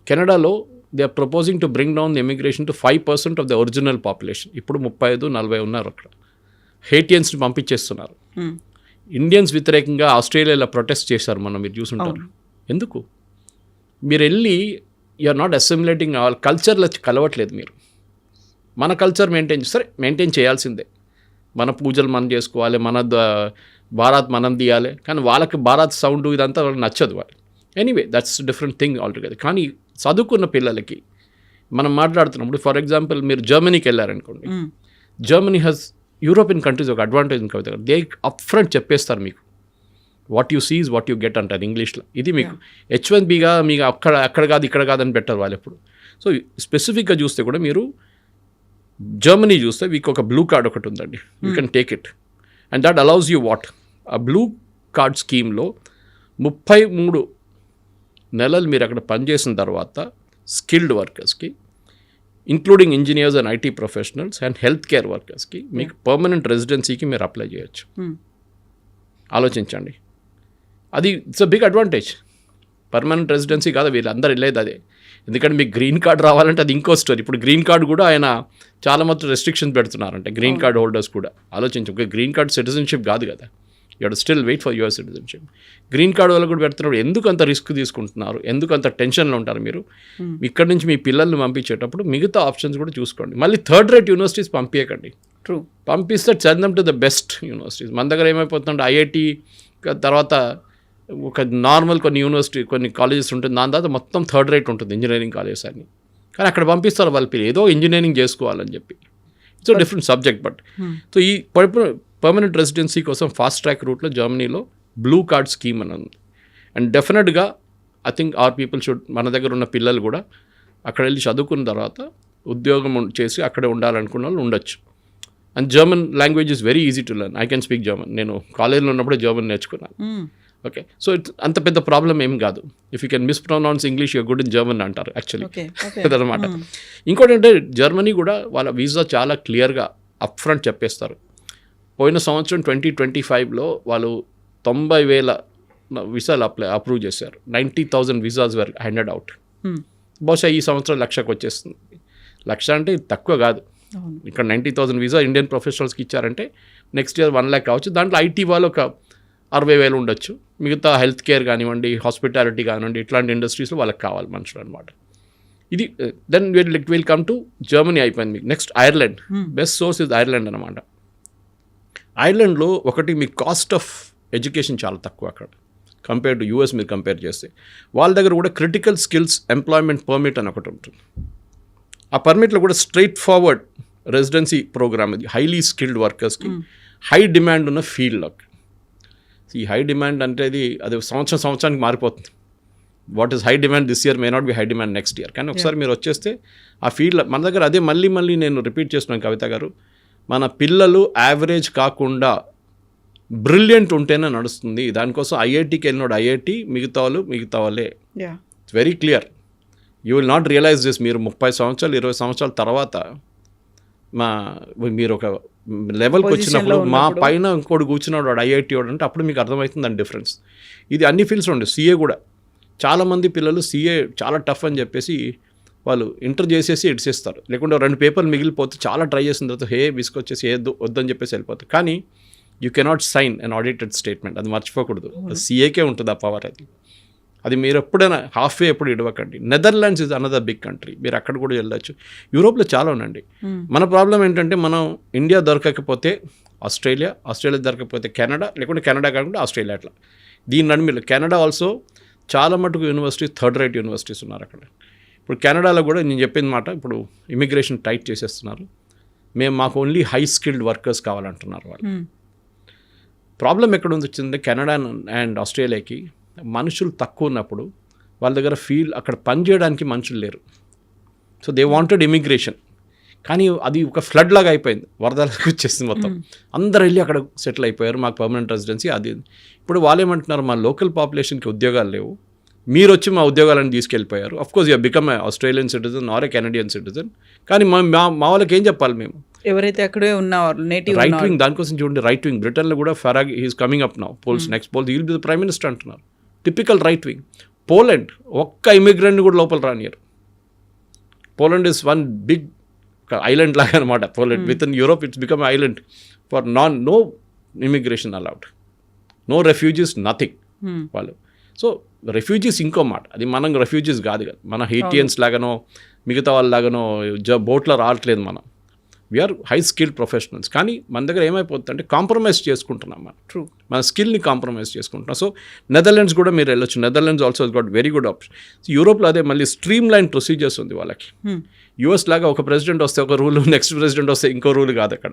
కెనడాలో they are proposing to bring down the immigration to 5% of the original population. ఇప్పుడు 35-40 ఉన్నారు అక్కడ. హేటియన్స్ని పంపించేస్తున్నారు. ఇండియన్స్ వ్యతిరేకంగా ఆస్ట్రేలియాలో ప్రొటెస్ట్ చేశారు, మీరు చూసుంటారు. ఎందుకు? మీరు వెళ్ళి యూఆర్ నాట్ అసిమిలేటింగ్ ఆల్ కల్చర్లో కలవట్లేదు. మీరు మన కల్చర్ మెయింటైన్ చేయాల్సిందే. మన పూజలు మనం చేసుకోవాలి, మన భారత్ మనం తీయాలి. కానీ వాళ్ళకి భారత్ సౌండ్ ఇదంతా వాళ్ళకి నచ్చదు. వాళ్ళు anyway that's different thing altogether. కానీ చదువుకున్న పిల్లలకి మనం మాట్లాడుతున్నప్పుడు, ఫర్ ఎగ్జాంపుల్ మీరు జర్మనీకి వెళ్ళారనుకోండి, జర్మనీ హ్యాస్ యూరోపియన్ కంట్రీస్ ఒక అడ్వాంటేజ్ కవిత గారు, దే అప్ ఫ్రంట్ చెప్పేస్తారు మీకు what you seize what you get అంటారు ఇంగ్లీష్లో. ఇది మీకు H1Bగా మీకు అక్కడ కాదు ఇక్కడ కాదని పెట్టారు వాళ్ళు ఎప్పుడు. సో స్పెసిఫిక్గా చూస్తే కూడా మీరు జర్మనీ చూస్తే మీకు ఒక బ్లూ కార్డ్ ఒకటి ఉందండి, you can take it and that allows you what. ఆ బ్లూ కార్డ్ స్కీమ్లో 33 నెలలు మీరు అక్కడ పనిచేసిన తర్వాత స్కిల్డ్ వర్కర్స్కి, including engineers and IT professionals and health care వర్కర్స్కి మీకు పర్మనెంట్ రెసిడెన్సీకి మీరు అప్లై చేయొచ్చు. ఆలోచించండి, అది it's a big advantage. Permanent residency కాదు, వీళ్ళందరూ వెళ్ళేది అదే. ఎందుకంటే మీకు గ్రీన్ కార్డ్ రావాలంటే అది ఇంకో స్టోరీ. ఇప్పుడు గ్రీన్ కార్డ్ కూడా ఆయన చాలా మొత్తం రెస్ట్రిక్షన్స్ పెడుతున్నారంటే గ్రీన్ కార్డ్ హోల్డర్స్ కూడా. ఆలోచించు, ఒక గ్రీన్ కార్డ్ సిటిజన్షిప్ కాదు కదా, you have to still wait for your citizenship. Green card వాళ్ళు కూడా పెడుతున్నారు. ఎందుకు అంత రిస్క్ తీసుకుంటున్నారు, ఎందుకు అంత టెన్షన్లో ఉంటారు మీరు? ఇక్కడ నుంచి మీ పిల్లల్ని పంపించేటప్పుడు మిగతా ఆప్షన్స్ కూడా చూసుకోండి. మళ్ళీ థర్డ్ రేట్ యూనివర్సిటీస్ పంపించకండి. ట్రూ, పంపిస్తే చందం టు ద బెస్ట్ యూనివర్సిటీస్. మన దగ్గర ఏమైపోతుందంటే ఐఐటి తర్వాత ఒక నార్మల్ కొన్ని కాలేజెస్ ఉంటుంది, దాని తర్వాత మొత్తం థర్డ్ రేట్ ఉంటుంది ఇంజనీరింగ్ కాలేజెస్ అన్ని. కానీ అక్కడ పంపిస్తారు వాళ్ళ పిల్లలు ఏదో ఇంజనీరింగ్ చేసుకోవాలని చెప్పి. It's different subject. But so ఈ పర్మనెంట్ రెసిడెన్సీ కోసం ఫాస్ట్ ట్రాక్ రూట్లో జర్మనీలో బ్లూ కార్డ్ స్కీమ్ అని ఉంది. అండ్ డెఫినెట్గా I think are people should, మన దగ్గర ఉన్న పిల్లలు కూడా అక్కడ వెళ్ళి చదువుకున్న తర్వాత ఉద్యోగం చేసి అక్కడే ఉండాలనుకున్న వాళ్ళు ఉండొచ్చు. And German language is very easy to learn. I can speak German. నేను కాలేజ్లో ఉన్నప్పుడే జర్మన్ నేర్చుకున్నాను. ఓకే, సో ఇట్స్ అంత పెద్ద ప్రాబ్లం ఏం కాదు. If you can mispronounce English you're good in German అంటారు యాక్చువల్లీ. అదనమాట. ఇంకోటి అంటే జర్మనీ కూడా వాళ్ళ వీసా చాలా క్లియర్గా అప్ ఫ్రంట్ చెప్పేస్తారు. పోయిన సంవత్సరం 2025లో వాళ్ళు 90,000 వీసాలు అప్రూవ్ చేశారు. 90,000 వీసాస్ వర్ హ్యాండెడ్ అవుట్. బహుశా ఈ సంవత్సరం 1,00,000కి వచ్చేస్తుంది. 1,00,000 అంటే తక్కువ కాదు. ఇక్కడ 90,000 వీసా ఇండియన్ ప్రొఫెషనల్స్కి ఇచ్చారంటే నెక్స్ట్ ఇయర్ 1,00,000 కావచ్చు. దాంట్లో ఐటీ వాళ్ళు ఒక 60,000 ఉండొచ్చు. మిగతా హెల్త్ కేర్ కానివ్వండి, హాస్పిటాలిటీ కానివ్వండి, ఇట్లాంటి ఇండస్ట్రీస్లో వాళ్ళకి కావాలి మనుషులు అనమాట. ఇది then will come to Germany అయిపోయింది. మీకు next Ireland. Best source is Ireland అనమాట. ఐర్లాండ్లో ఒకటి మీ కాస్ట్ ఆఫ్ ఎడ్యుకేషన్ చాలా తక్కువ అక్కడ కంపేర్ టు యూఎస్. మీరు కంపేర్ చేస్తే వాళ్ళ దగ్గర కూడా క్రిటికల్ స్కిల్స్ ఎంప్లాయ్మెంట్ పర్మిట్ అని ఒకటి ఉంటుంది. ఆ పర్మిట్లో కూడా స్ట్రైట్ ఫార్వర్డ్ రెసిడెన్సీ ప్రోగ్రామ్. ఇది హైలీ స్కిల్డ్ వర్కర్స్కి హై డిమాండ్ ఉన్న ఫీల్డ్లోకి. ఈ హై డిమాండ్ అంటే అది సంవత్సరానికి మారిపోతుంది. What is high demand this year may not be high demand next year. కానీ ఒకసారి మీరు వచ్చేస్తే ఆ ఫీల్డ్ మన దగ్గర అదే మళ్ళీ నేను రిపీట్ చేస్తున్నాను కవిత గారు, మన పిల్లలు యావరేజ్ కాకుండా బ్రిలియంట్ ఉంటేనే నడుస్తుంది. దానికోసం ఐఐటీకి వెళ్ళినోడు ఐఐటీ, మిగతా వాళ్ళే. It's very clear. You will not realise this. మీరు 30 సంవత్సరాలు 20 సంవత్సరాల తర్వాత మీరు ఒక లెవెల్కి వచ్చినప్పుడు మా పైన ఇంకోటి కూర్చున్నాడు వాడు ఐఐటీ వాడు అంటే అప్పుడు మీకు అర్థమవుతుంది దాని డిఫరెన్స్. ఇది అన్ని ఫీల్డ్స్లో ఉండే. సీఏ కూడా చాలామంది పిల్లలు సీఏ చాలా టఫ్ అని చెప్పేసి వాళ్ళు ఇంటర్ చేసేసి ఇడిసేస్తారు, లేకుంటే 2 పేపర్లు మిగిలిపోతే చాలా ట్రై చేసిన తర్వాత విసుకొచ్చేసి వద్దని చెప్పేసి వెళ్ళిపోతారు. కానీ you cannot sign an audited statement, అది మర్చిపోకూడదు. సీఏకే ఉంటుంది ఆ పవర్. అది మీరు ఎప్పుడైనా హాఫ్వే ఎప్పుడు ఇడవకండి. Netherlands is another big country, మీరు అక్కడ కూడా వెళ్ళొచ్చు. యూరోప్లో చాలా ఉండండి. మన ప్రాబ్లం ఏంటంటే మనం ఇండియా దొరకకపోతే ఆస్ట్రేలియా దొరకకపోతే కెనడా, లేకుంటే కెనడా కాకుండా ఆస్ట్రేలియా, అట్లా దీని నడుమిలో. కెనడా ఆల్సో చాలా మటుకు యూనివర్సిటీస్ థర్డ్ రేట్ యూనివర్సిటీస్ ఉన్నారు అక్కడ. ఇప్పుడు కెనడాలో కూడా నేను చెప్పిన మాట, ఇప్పుడు ఇమిగ్రేషన్ టైట్ చేసేస్తున్నారు. మాకు ఓన్లీ హై స్కిల్డ్ వర్కర్స్ కావాలంటున్నారు వాళ్ళు. ప్రాబ్లం ఎక్కడ వచ్చిందంటే కెనడా అండ్ ఆస్ట్రేలియాకి మనుషులు తక్కువ ఉన్నప్పుడు వాళ్ళ దగ్గర అక్కడ పని చేయడానికి మనుషులు లేరు. So they wanted immigration. కానీ అది ఒక ఫ్లడ్ లాగా అయిపోయింది, వరదలకు వచ్చేసింది మొత్తం. అందరు వెళ్ళి అక్కడ సెటిల్ అయిపోయారు, మాకు పర్మనెంట్ రెసిడెన్సీ అది. ఇప్పుడు వాళ్ళు ఏమంటున్నారు, మా లోకల్ పాపులేషన్కి ఉద్యోగాలు లేవు, మీరు వచ్చి మా ఉద్యోగాలను తీసుకెళ్ళిపోయారు. Of course you become a Australian citizen or a Canadian citizen. కానీ మా వాళ్ళకి ఏం చెప్పాలి మేము? ఎవరైతే అక్కడే ఉన్నవారు నేటివ్ రైట్ వింగ్, దానికోసం చూడండి రైట్ వింగ్. బ్రిటన్లో కూడా Farage he's coming up now, next polls he'll be the prime minister అంటున్నారు. Typical right wing. పోలాండ్ ఒక్క ఇమిగ్రెంట్ని కూడా లోపల రానియరు. Poland is one big island లాగా అనమాట. Poland with in Europe it's become island for no immigration allowed, no refugees, nothing వాళ్ళు. So refugees ఇంకో మాట, అది మనం రెఫ్యూజీస్ కాదు కదా, మన హెయిటియన్స్ లాగానో మిగతా వాళ్ళలాగానో బోట్లో రావట్లేదు మనం. We're high skilled professionals. కానీ మన దగ్గర ఏమైపోతుందంటే కాంప్రమైజ్ చేసుకుంటున్నాం మనం. ట్రూ, మన స్కిల్ని కాంప్రమైజ్ చేసుకుంటున్నాం. సో నెదర్లాండ్స్ కూడా మీరు వెళ్ళొచ్చు. Netherlands also got very good option. యూరోప్లో అదే మళ్ళీ స్ట్రీమ్ లైన్ ప్రొసీజర్స్ ఉంది వాళ్ళకి. యూఎస్ లాగా ఒక ప్రెసిడెంట్ వస్తే ఒక రూల్, నెక్స్ట్ ప్రెసిడెంట్ వస్తే ఇంకో రూల్ కాదు అక్కడ.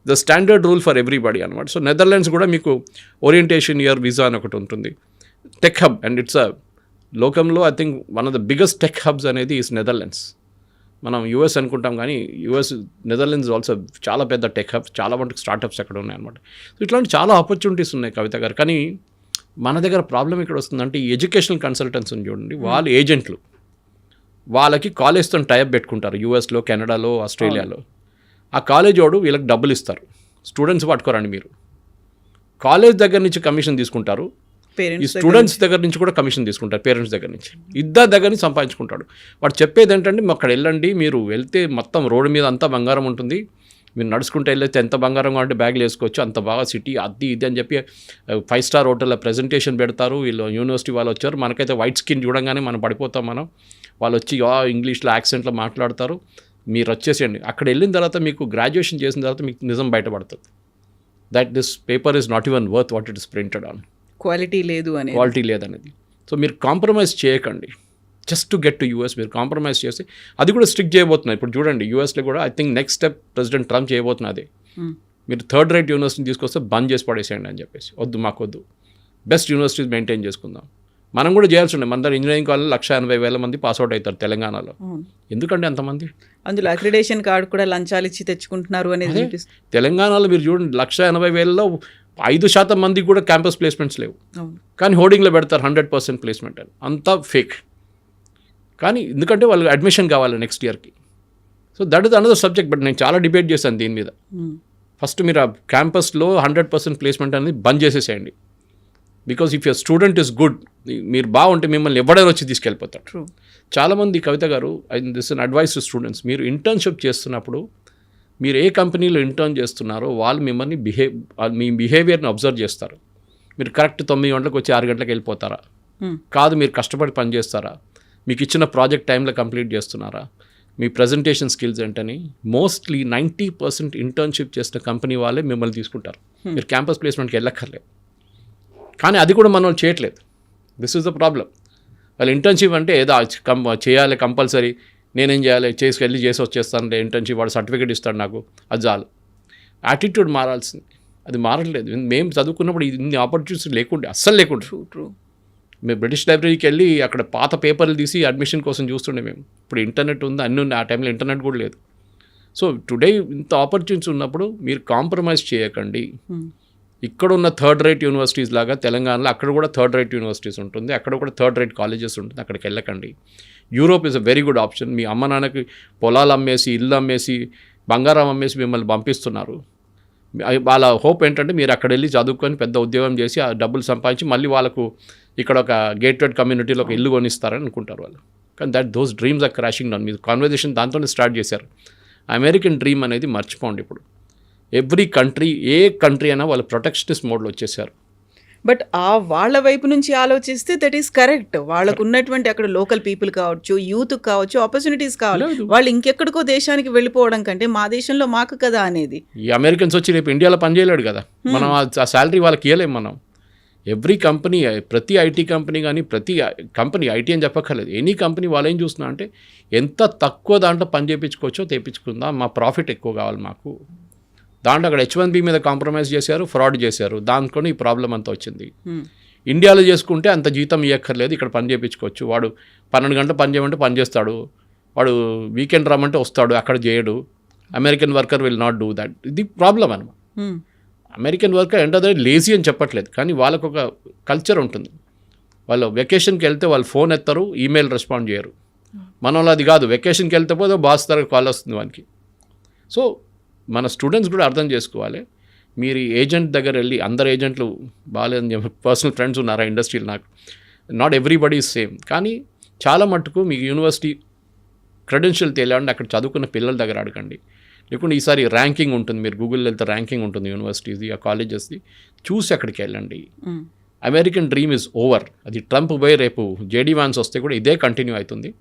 The standard rule for everybody అనమాట. సో నెదర్లాండ్స్ కూడా మీకు ఓరియంటేషన్ ఇయర్ వీసా అని ఒకటి ఉంటుంది. టెక్ హబ్, అండ్ ఇట్స్ లోకంలో I think one of the biggest tech hubs అనేది ఈస్ నెదర్లాండ్స్. మనం యూఎస్ అనుకుంటాం కానీ నెదర్లాండ్స్ ఆల్సో చాలా పెద్ద టెక్ హబ్, చాలా మటుకు స్టార్టప్స్ అక్కడ ఉన్నాయన్నమాట. సో ఇట్లాంటి చాలా ఆపర్చునిటీస్ ఉన్నాయి కవిత గారు. కానీ మన దగ్గర ప్రాబ్లం ఇక్కడ వస్తుందంటే ఈ ఎడ్యుకేషనల్ కన్సల్టెంట్స్ చూడండి, వాళ్ళు ఏజెంట్లు, వాళ్ళకి కాలేజ్తో టైప్ పెట్టుకుంటారు యూఎస్లో, కెనడాలో, ఆస్ట్రేలియాలో. ఆ కాలేజ్ వాడు వీళ్ళకి డబ్బులు ఇస్తారు, స్టూడెంట్స్ పట్టుకోరండి మీరు. కాలేజ్ దగ్గర నుంచి కమిషన్ తీసుకుంటారు, ఈ స్టూడెంట్స్ దగ్గర నుంచి కూడా కమిషన్ తీసుకుంటారు, పేరెంట్స్ దగ్గర నుంచి, ఇద్దరు దగ్గర నుంచి సంపాదించుకుంటాడు. వాడు చెప్పేది ఏంటంటే అక్కడ వెళ్ళండి, మీరు వెళ్తే మొత్తం రోడ్డు మీద అంతా బంగారం ఉంటుంది, మీరు నడుచుకుంటే వెళ్ళేస్తే ఎంత బంగారం కావాలంటే బ్యాగ్లు వేసుకోవచ్చు, అంత బాగా సిటీ అది ఇది అని చెప్పి 5 స్టార్ హోటల్లో ప్రెజెంటేషన్ పెడతారు. వీళ్ళు యూనివర్సిటీ వాళ్ళు వచ్చారు, మనకైతే వైట్ స్కిన్ చూడంగానే మనం పడిపోతాం మనం. వాళ్ళు వచ్చి ఇంగ్లీష్లో యాక్సెంట్లో మాట్లాడతారు, మీరు వచ్చేసేయండి. అక్కడ వెళ్ళిన తర్వాత మీకు గ్రాడ్యుయేషన్ చేసిన తర్వాత మీకు నిజం బయటపడుతుంది, that this paper is not even worth what it is printed on. Quality లేదనేది. సో మీరు కాంప్రమైజ్ చేయకండి just to get to US. మీరు కాంప్రమైజ్ చేసి అది కూడా స్ట్రిక్ట్ చేయబోతున్నారు. ఇప్పుడు చూడండి యూఎస్లో కూడా I think next step President Trump చేయబోతున్నది. మీరు థర్డ్ రేట్ యూనివర్సిటీని తీసుకొస్తే బంద్ చేసి పడేసేయండి అని చెప్పేసి. మాకు వద్దు, బెస్ట్ యూనివర్సిటీస్ మెయింటైన్ చేసుకుందాం. మనం కూడా చేయాల్సి ఉండే. మన దగ్గర ఇంజనీరింగ్ కాలేజ్ 180,000 మంది పాస్అవుట్ అవుతారు తెలంగాణలో. ఎందుకంటే అంతమంది అందులో అక్రిడేషన్ కార్డు కూడా లంచాలు ఇచ్చి తెచ్చుకుంటున్నారు అనేది తెలంగాణలో మీరు చూడండి. 180,000లో 5% మందికి కూడా క్యాంపస్ ప్లేస్మెంట్స్ లేవు. కానీ హోర్డింగ్లో పెడతారు 100% ప్లేస్మెంట్ అని. అంతా ఫేక్. కానీ ఎందుకంటే వాళ్ళకి అడ్మిషన్ కావాలి నెక్స్ట్ ఇయర్కి. So that is another subject. But నేను చాలా డిబేట్ చేశాను దీని మీద. ఫస్ట్ మీరు ఆ క్యాంపస్లో 100% ప్లేస్మెంట్ అనేది బంద్ చేసేసేయండి. Because if your student is good, మీరు బాగుంటే మిమ్మల్ని ఎవడైనా వచ్చి తీసుకెళ్ళిపోతారు. చాలామంది కవిత గారు, this an advice to students, మీరు ఇంటర్న్షిప్ చేస్తున్నప్పుడు మీరు ఏ కంపెనీలో ఇంటర్న్ చేస్తున్నారో వాళ్ళు మిమ్మల్ని మీ బిహేవియర్ని అబ్జర్వ్ చేస్తారు. మీరు కరెక్ట్ 9 గంటలకు వచ్చి 6 గంటలకు వెళ్ళిపోతారా? కాదు, మీరు కష్టపడి పని చేస్తారా? మీకు ఇచ్చిన ప్రాజెక్ట్ టైంలో కంప్లీట్ చేస్తున్నారా? మీ ప్రజెంటేషన్ స్కిల్స్ ఏంటని మోస్ట్లీ 90% ఇంటర్న్షిప్ చేసిన కంపెనీ వాళ్ళే మిమ్మల్ని తీసుకుంటారు. మీరు క్యాంపస్ ప్లేస్మెంట్కి వెళ్ళక్కర్లేదు. కానీ అది కూడా మనం చేయట్లేదు. This is the problem. వాళ్ళు ఇంటర్న్షిప్ అంటే ఏదో చేయాలి కంపల్సరీ, నేనేం చేయాలి, చేసి వచ్చేస్తానంటే ఇంటర్న్షిప్ వాడు సర్టిఫికేట్ ఇస్తాడు నాకు, అది చాలు. యాటిట్యూడ్ మారాల్సింది, అది మారట్లేదు. మేము చదువుకున్నప్పుడు ఇన్ని ఆపర్చునిటీస్ లేకుండే, అస్సలు లేకుండే. ట్రూ. మేము బ్రిటిష్ లైబ్రరీకి వెళ్ళి అక్కడ పాత పేపర్లు తీసి అడ్మిషన్ కోసం చూస్తుండే మేము. ఇప్పుడు ఇంటర్నెట్ ఉంది, అన్నీ ఉన్నాయి. ఆ టైంలో ఇంటర్నెట్ కూడా లేదు. సో టుడే ఇంత ఆపర్చునిటీస్ ఉన్నప్పుడు మీరు కాంప్రమైజ్ చేయకండి. ఇక్కడ ఉన్న థర్డ్ రేట్ యూనివర్సిటీస్ లాగా తెలంగాణలో అక్కడ కూడా థర్డ్ రేట్ యూనివర్సిటీస్ ఉంటుంది, అక్కడ కూడా థర్డ్ రేట్ కాలేజెస్ ఉంటుంది. అక్కడికి వెళ్ళకండి. Europe is a very good option. మీ అమ్మ నాన్నకి పొలాలు అమ్మేసి, ఇల్లు అమ్మేసి, బంగారం అమ్మేసి మిమ్మల్ని పంపిస్తున్నారు. వాళ్ళ హోప్ ఏంటంటే మీరు అక్కడ వెళ్ళి చదువుకొని పెద్ద ఉద్యోగం చేసి ఆ డబ్బులు సంపాదించి మళ్ళీ వాళ్ళకు ఇక్కడ ఒక గేటెడ్ కమ్యూనిటీలో ఒక ఇల్లు కొనిస్తారని అనుకుంటారు వాళ్ళు. కానీ those dreams are crashing down. మీరు కాన్వర్జేషన్ దాంతోనే స్టార్ట్ చేశారు. అమెరికన్ డ్రీమ్ అనేది మర్చిపోండి. ఇప్పుడు ఎవ్రీ కంట్రీ, ఏ కంట్రీ అయినా వాళ్ళు ప్రొటెక్షనిస్ట్ మోడ్లో వచ్చేసారు. బట్ వాళ్ళ వైపు నుంచి ఆలోచిస్తే దట్ ఈస్ కరెక్ట్. వాళ్ళకు ఉన్నటువంటి అక్కడ లోకల్ పీపుల్ కావచ్చు, యూత్ కావచ్చు, ఆపర్చునిటీస్ కావాలి. వాళ్ళు ఇంకెక్కడికో దేశానికి వెళ్ళిపోవడం కంటే మా దేశంలో మాకు కదా అనేది. ఈ అమెరికన్స్ వచ్చి రేపు ఇండియాలో పనిచేయలేడు కదా, మనం ఆ శాలరీ వాళ్ళకి ఇవ్వలేము. మనం ఎవ్రీ కంపెనీ, ప్రతి ఐటీ కంపెనీ కానీ, ప్రతి కంపెనీ, ఐటీ అని చెప్పక్కర్లేదు, ఎనీ కంపెనీ వాళ్ళు ఏం చూస్తున్నా అంటే ఎంత తక్కువ దాంట్లో పని చేయించుకోవచ్చో తెప్పించుకుందాం, మా ప్రాఫిట్ ఎక్కువ కావాలి మాకు. దాంట్లో అక్కడ H1B మీద కాంప్రమైజ్ చేశారు, ఫ్రాడ్ చేశారు. దాంట్లో ఈ ప్రాబ్లం అంతా వచ్చింది. ఇండియాలో చేసుకుంటే అంత జీతం ఇవ్వక్కర్లేదు, ఇక్కడ పని చేయించుకోవచ్చు. వాడు 12 గంటలు పని చేయమంటే పని చేస్తాడు, వాడు వీకెండ్ రమ్మంటే వస్తాడు, అక్కడ చేయడు. American worker will not do that. ఇది ప్రాబ్లం అనమాట. American worker end of the day lazy అని చెప్పట్లేదు, కానీ వాళ్ళకు ఒక కల్చర్ ఉంటుంది. వాళ్ళు వెకేషన్కి వెళ్తే వాళ్ళు ఫోన్ ఎత్తారు, ఈమెయిల్ రెస్పాండ్ చేయరు. మన వాళ్ళు అది కాదు, వెకేషన్కి వెళ్తే పోతే బాస్ తరగతి కాల్ వస్తుంది వానికి. సో మన స్టూడెంట్స్ కూడా అర్థం చేసుకోవాలి. మీరు ఏజెంట్ దగ్గర వెళ్ళి, అందరు ఏజెంట్లు బాగాలేదని చెప్పి పర్సనల్ ఫ్రెండ్స్ ఉన్నారా ఇండస్ట్రీలో, నాకు నాట్ ఎవ్రీబడి ఈజ్ సేమ్. కానీ చాలా మట్టుకు మీకు యూనివర్సిటీ క్రెడెన్షియల్ తెలియాలంటే అక్కడ చదువుకున్న పిల్లల దగ్గర అడగండి. లేకుంటే ఈసారి ర్యాంకింగ్ ఉంటుంది, మీరు గూగుల్లో వెళ్తే ర్యాంకింగ్ ఉంటుంది యూనివర్సిటీస్ది, ఆ కాలేజెస్ది, చూసి అక్కడికి వెళ్ళండి. American dream is over. అది ట్రంప్ పోయి రేపు జేడీ వాన్స్ వస్తే కూడా ఇదే కంటిన్యూ అవుతుంది.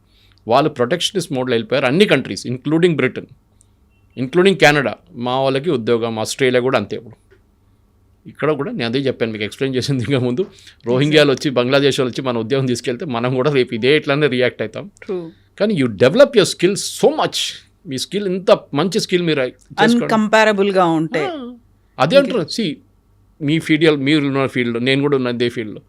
వాళ్ళు ప్రొటెక్షనిస్ట్ మోడ్లో వెళ్ళిపోయారు. అన్ని countries including Britain, including Canada. మా వాళ్ళకి ఉద్యోగం, ఆస్ట్రేలియా కూడా అంతే. ఇప్పుడు ఇక్కడ కూడా నేను అదే చెప్పాను మీకు, ఎక్స్ప్లెయిన్ చేసింది ఇంకా ముందు. రోహింగ్యాలు వచ్చి, బంగ్లాదేశ్ వాళ్ళు వచ్చి మన ఉద్యోగం తీసుకెళ్తే మనం కూడా రేపు ఇదే ఇట్లానే రియాక్ట్ అవుతాం. కానీ you develop your skills so much. Me skill ఇంత మంచి స్కిల్ మీరు అన్కంపారబుల్గా ఉంటాయి. అదే అంటారు. మీ ఫీల్డ్, మీరు ఉన్న ఫీల్డ్, నేను కూడా ఉన్న ఇదే ఫీల్డ్లో.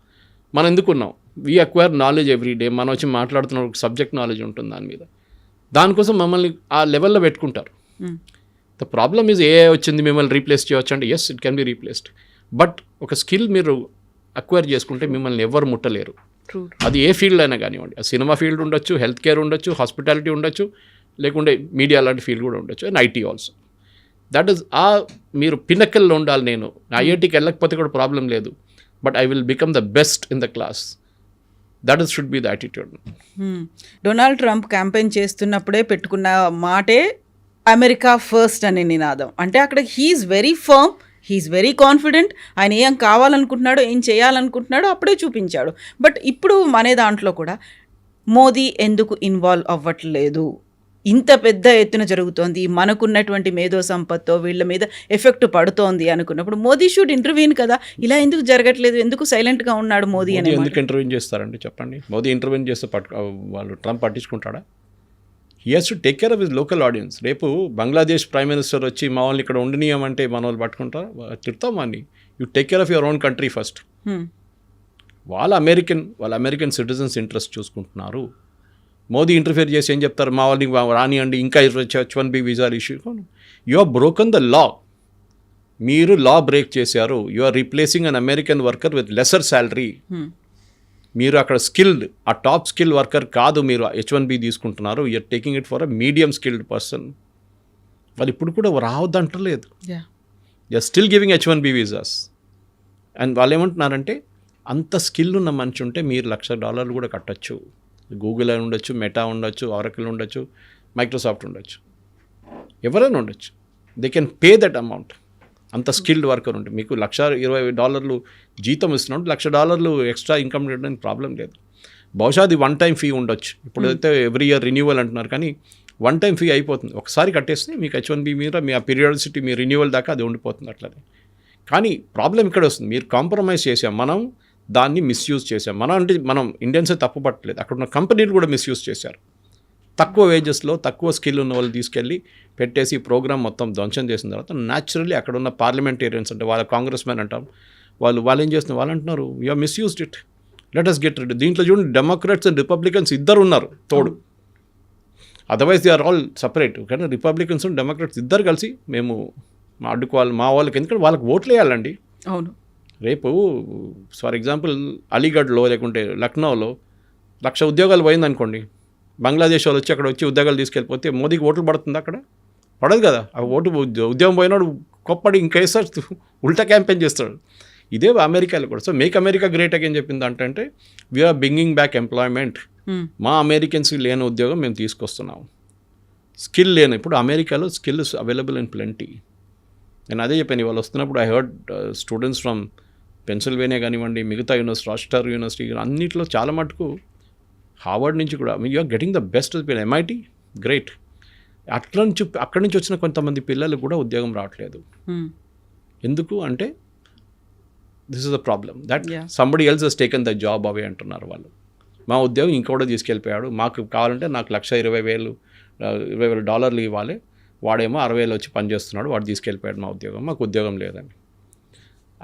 మనం ఎందుకున్నాం? We acquire knowledge every day. మనం వచ్చి మాట్లాడుతున్న సబ్జెక్ట్ నాలెడ్జ్ ఉంటుంది దాని మీద. దానికోసం మమ్మల్ని ఆ లెవెల్లో పెట్టుకుంటారు. ద ప్రాబ్లమ్ ఈజ్ ఏ వచ్చింది మిమ్మల్ని రీప్లేస్ చేయవచ్చు అంటే, yes it can be replaced. But ఒక స్కిల్ మీరు అక్వైర్ చేసుకుంటే మిమ్మల్ని ఎవరు ముట్టలేరు. అది ఏ ఫీల్డ్ అయినా కానివ్వండి. సినిమా ఫీల్డ్ ఉండొచ్చు, హెల్త్ కేర్ ఉండొచ్చు, హాస్పిటాలిటీ ఉండొచ్చు, లేకుంటే మీడియా లాంటి ఫీల్డ్ కూడా ఉండొచ్చు, and IT also. That is మీరు పినకల్లో ఉండాలి. నేను ఐఐటీకి వెళ్ళకపోతే కూడా ప్రాబ్లం లేదు, but I will become the best in the class. That is should be the attitude. Donald Trump campaign చేస్తున్నప్పుడే పెట్టుకున్న మాటే అమెరికా ఫస్ట్ అనే నినాదం. అంటే అక్కడ he's very firm, he's very confident. ఆయన ఏం కావాలనుకుంటున్నాడో, ఏం చేయాలనుకుంటున్నాడో అప్పుడే చూపించాడు. బట్ ఇప్పుడు మన దాంట్లో కూడా మోదీ ఎందుకు ఇన్వాల్వ్ అవ్వట్లేదు? ఇంత పెద్ద ఎత్తున జరుగుతోంది, మనకున్నటువంటి మేధో సంపత్తో వీళ్ళ మీద ఎఫెక్ట్ పడుతోంది అనుకున్నప్పుడు మోదీ షుడ్ ఇంటర్వ్యూన్ కదా. ఇలా ఎందుకు జరగట్లేదు? ఎందుకు సైలెంట్గా ఉన్నాడు మోదీ అని? ఎందుకు ఇంటర్వ్యూన్ చేస్తారండి చెప్పండి? మోదీ ఇంటర్వ్యూన్ చేస్తే వాళ్ళు ట్రంప్ పట్టించుకుంటాడా? He has to take care of his local audience. రేపు బంగ్లాదేశ్ ప్రైమ్ మినిస్టర్ వచ్చి మా వాళ్ళని ఇక్కడ ఉండనీయమంటే మన వాళ్ళు పట్టుకుంటారా? తిడతాం వాడిని. You take care of your own country first. వాళ్ళ అమెరికన్ సిటిజన్స్ ఇంట్రెస్ట్ చూసుకుంటున్నారు. మోదీ ఇంటర్ఫియర్ చేసి ఏం చెప్తారు? మా వాళ్ళని రానియండి, ఇంకా H1B visa issue. You are broken the law. మీరు లా బ్రేక్ చేశారు. You are replacing an American worker with lesser salary. మీరు అక్కడ స్కిల్డ్, ఆ టాప్ స్కిల్ వర్కర్ కాదు, మీరు H1B తీసుకుంటున్నారు. You're taking it for a medium skilled person. వాళ్ళు ఇప్పుడు కూడా రావద్దంటలేదు. They are still giving H1B visas. And వాళ్ళు ఏమంటున్నారంటే, అంత స్కిల్ ఉన్న మనిషి ఉంటే మీరు $1,00,000 కూడా కట్టచ్చు. గూగుల్ అని ఉండొచ్చు, మెటా ఉండొచ్చు, ఆరకిల్ ఉండొచ్చు, మైక్రోసాఫ్ట్ ఉండొచ్చు, ఎవరైనా ఉండొచ్చు. They can pay that amount. అంత స్కిల్డ్ వర్కర్ ఉంటే మీకు $120 జీతం ఇస్తున్నాడు, $1,00,000 ఎక్స్ట్రా ఇన్కమ్ చేయడానికి ప్రాబ్లం లేదు. బహుశా అది వన్ టైం ఫీ ఉండొచ్చు. ఇప్పుడైతే ఎవ్రీ ఇయర్ రిన్యూవల్ అంటున్నారు, కానీ వన్ టైం ఫీ అయిపోతుంది. ఒకసారి కట్టేస్తే మీకు H1B మీద మీ ఆ పీరియాడిసిటీ, మీ రిన్యూవల్ దాకా అది ఉండిపోతుంది అట్లనే. కానీ ప్రాబ్లం ఇక్కడ వస్తుంది, మీరు కాంప్రమైజ్ చేసాం, మనం దాన్ని మిస్యూజ్ చేసాం. మనం ఇండియన్సే తప్పు పట్టలేదు, అక్కడ ఉన్న కంపెనీలు కూడా మిస్యూజ్ చేశారు. తక్కువ వేజెస్లో తక్కువ స్కిల్ ఉన్న వాళ్ళు తీసుకెళ్ళి పెట్టేసి ప్రోగ్రామ్ మొత్తం ధ్వంసం చేసిన తర్వాత న్యాచురల్లీ అక్కడ ఉన్న పార్లమెంటేరియన్స్ అంటే వాళ్ళ కాంగ్రెస్ మెన్ అంటాం, వాళ్ళు ఏం చేస్తున్నారు, వాళ్ళు అంటున్నారు you are misused it. Let us get rid. దీంట్లో చూడండి డెమోక్రాట్స్ అండ్ రిపబ్లికన్స్ ఇద్దరు ఉన్నారు తోడు. Otherwise they are all separate. కానీ రిపబ్లికన్స్ అండ్ డెమోక్రాట్స్ ఇద్దరు కలిసి మేము అడ్డుకోవాలి మా వాళ్ళకి, ఎందుకంటే వాళ్ళకి ఓట్లు వేయాలండి. అవును. రేపు ఫర్ ఎగ్జాంపుల్ అలీగఢ్లో లేకుంటే లక్నోలో 1,00,000 ఉద్యోగాలు పోయిందనుకోండి, బంగ్లాదేశ్ వాళ్ళు వచ్చి అక్కడ వచ్చి ఉద్యోగాలు తీసుకెళ్ళిపోతే మోదీకి ఓట్లు పడుతుంది అక్కడ? పడదు కదా. ఆ ఓటు ఉద్యోగం పోయినాడు కొప్పడి ఇంకేసారి ఉల్టా క్యాంపెయిన్ చేస్తాడు. ఇదే అమెరికాలో కూడా. So make America great again చెప్పింది అంటే వీఆర్ బ్రింగింగ్ బ్యాక్ ఎంప్లాయ్మెంట్. మా అమెరికన్స్కి లేని ఉద్యోగం మేము తీసుకొస్తున్నాం. స్కిల్ లేని, ఇప్పుడు అమెరికాలో skill is available in plenty. నేను అదే చెప్పాను వాళ్ళు వస్తున్నప్పుడు. I heard students from Pennsylvania కానివ్వండి, మిగతా యూనివర్సిటీ, రాస్టర్ యూనివర్సిటీ, అన్నింటిలో చాలా మటుకు హార్వర్డ్ నుంచి కూడా you are getting the best MIT great. అక్కడి నుంచి వచ్చిన కొంతమంది పిల్లలు కూడా ఉద్యోగం రావట్లేదు. ఎందుకు అంటే this is the problem that somebody else has taken the job away అంటున్నారు వాళ్ళు. మా ఉద్యోగం ఇంకోటి తీసుకెళ్ళిపోయాడు, మాకు కావాలంటే నాకు $1,20,000 ఇవ్వాలి, వాడేమో 60,000 వచ్చి పనిచేస్తున్నాడు, వాడు తీసుకెళ్ళిపోయాడు మా ఉద్యోగం, మాకు ఉద్యోగం లేదని.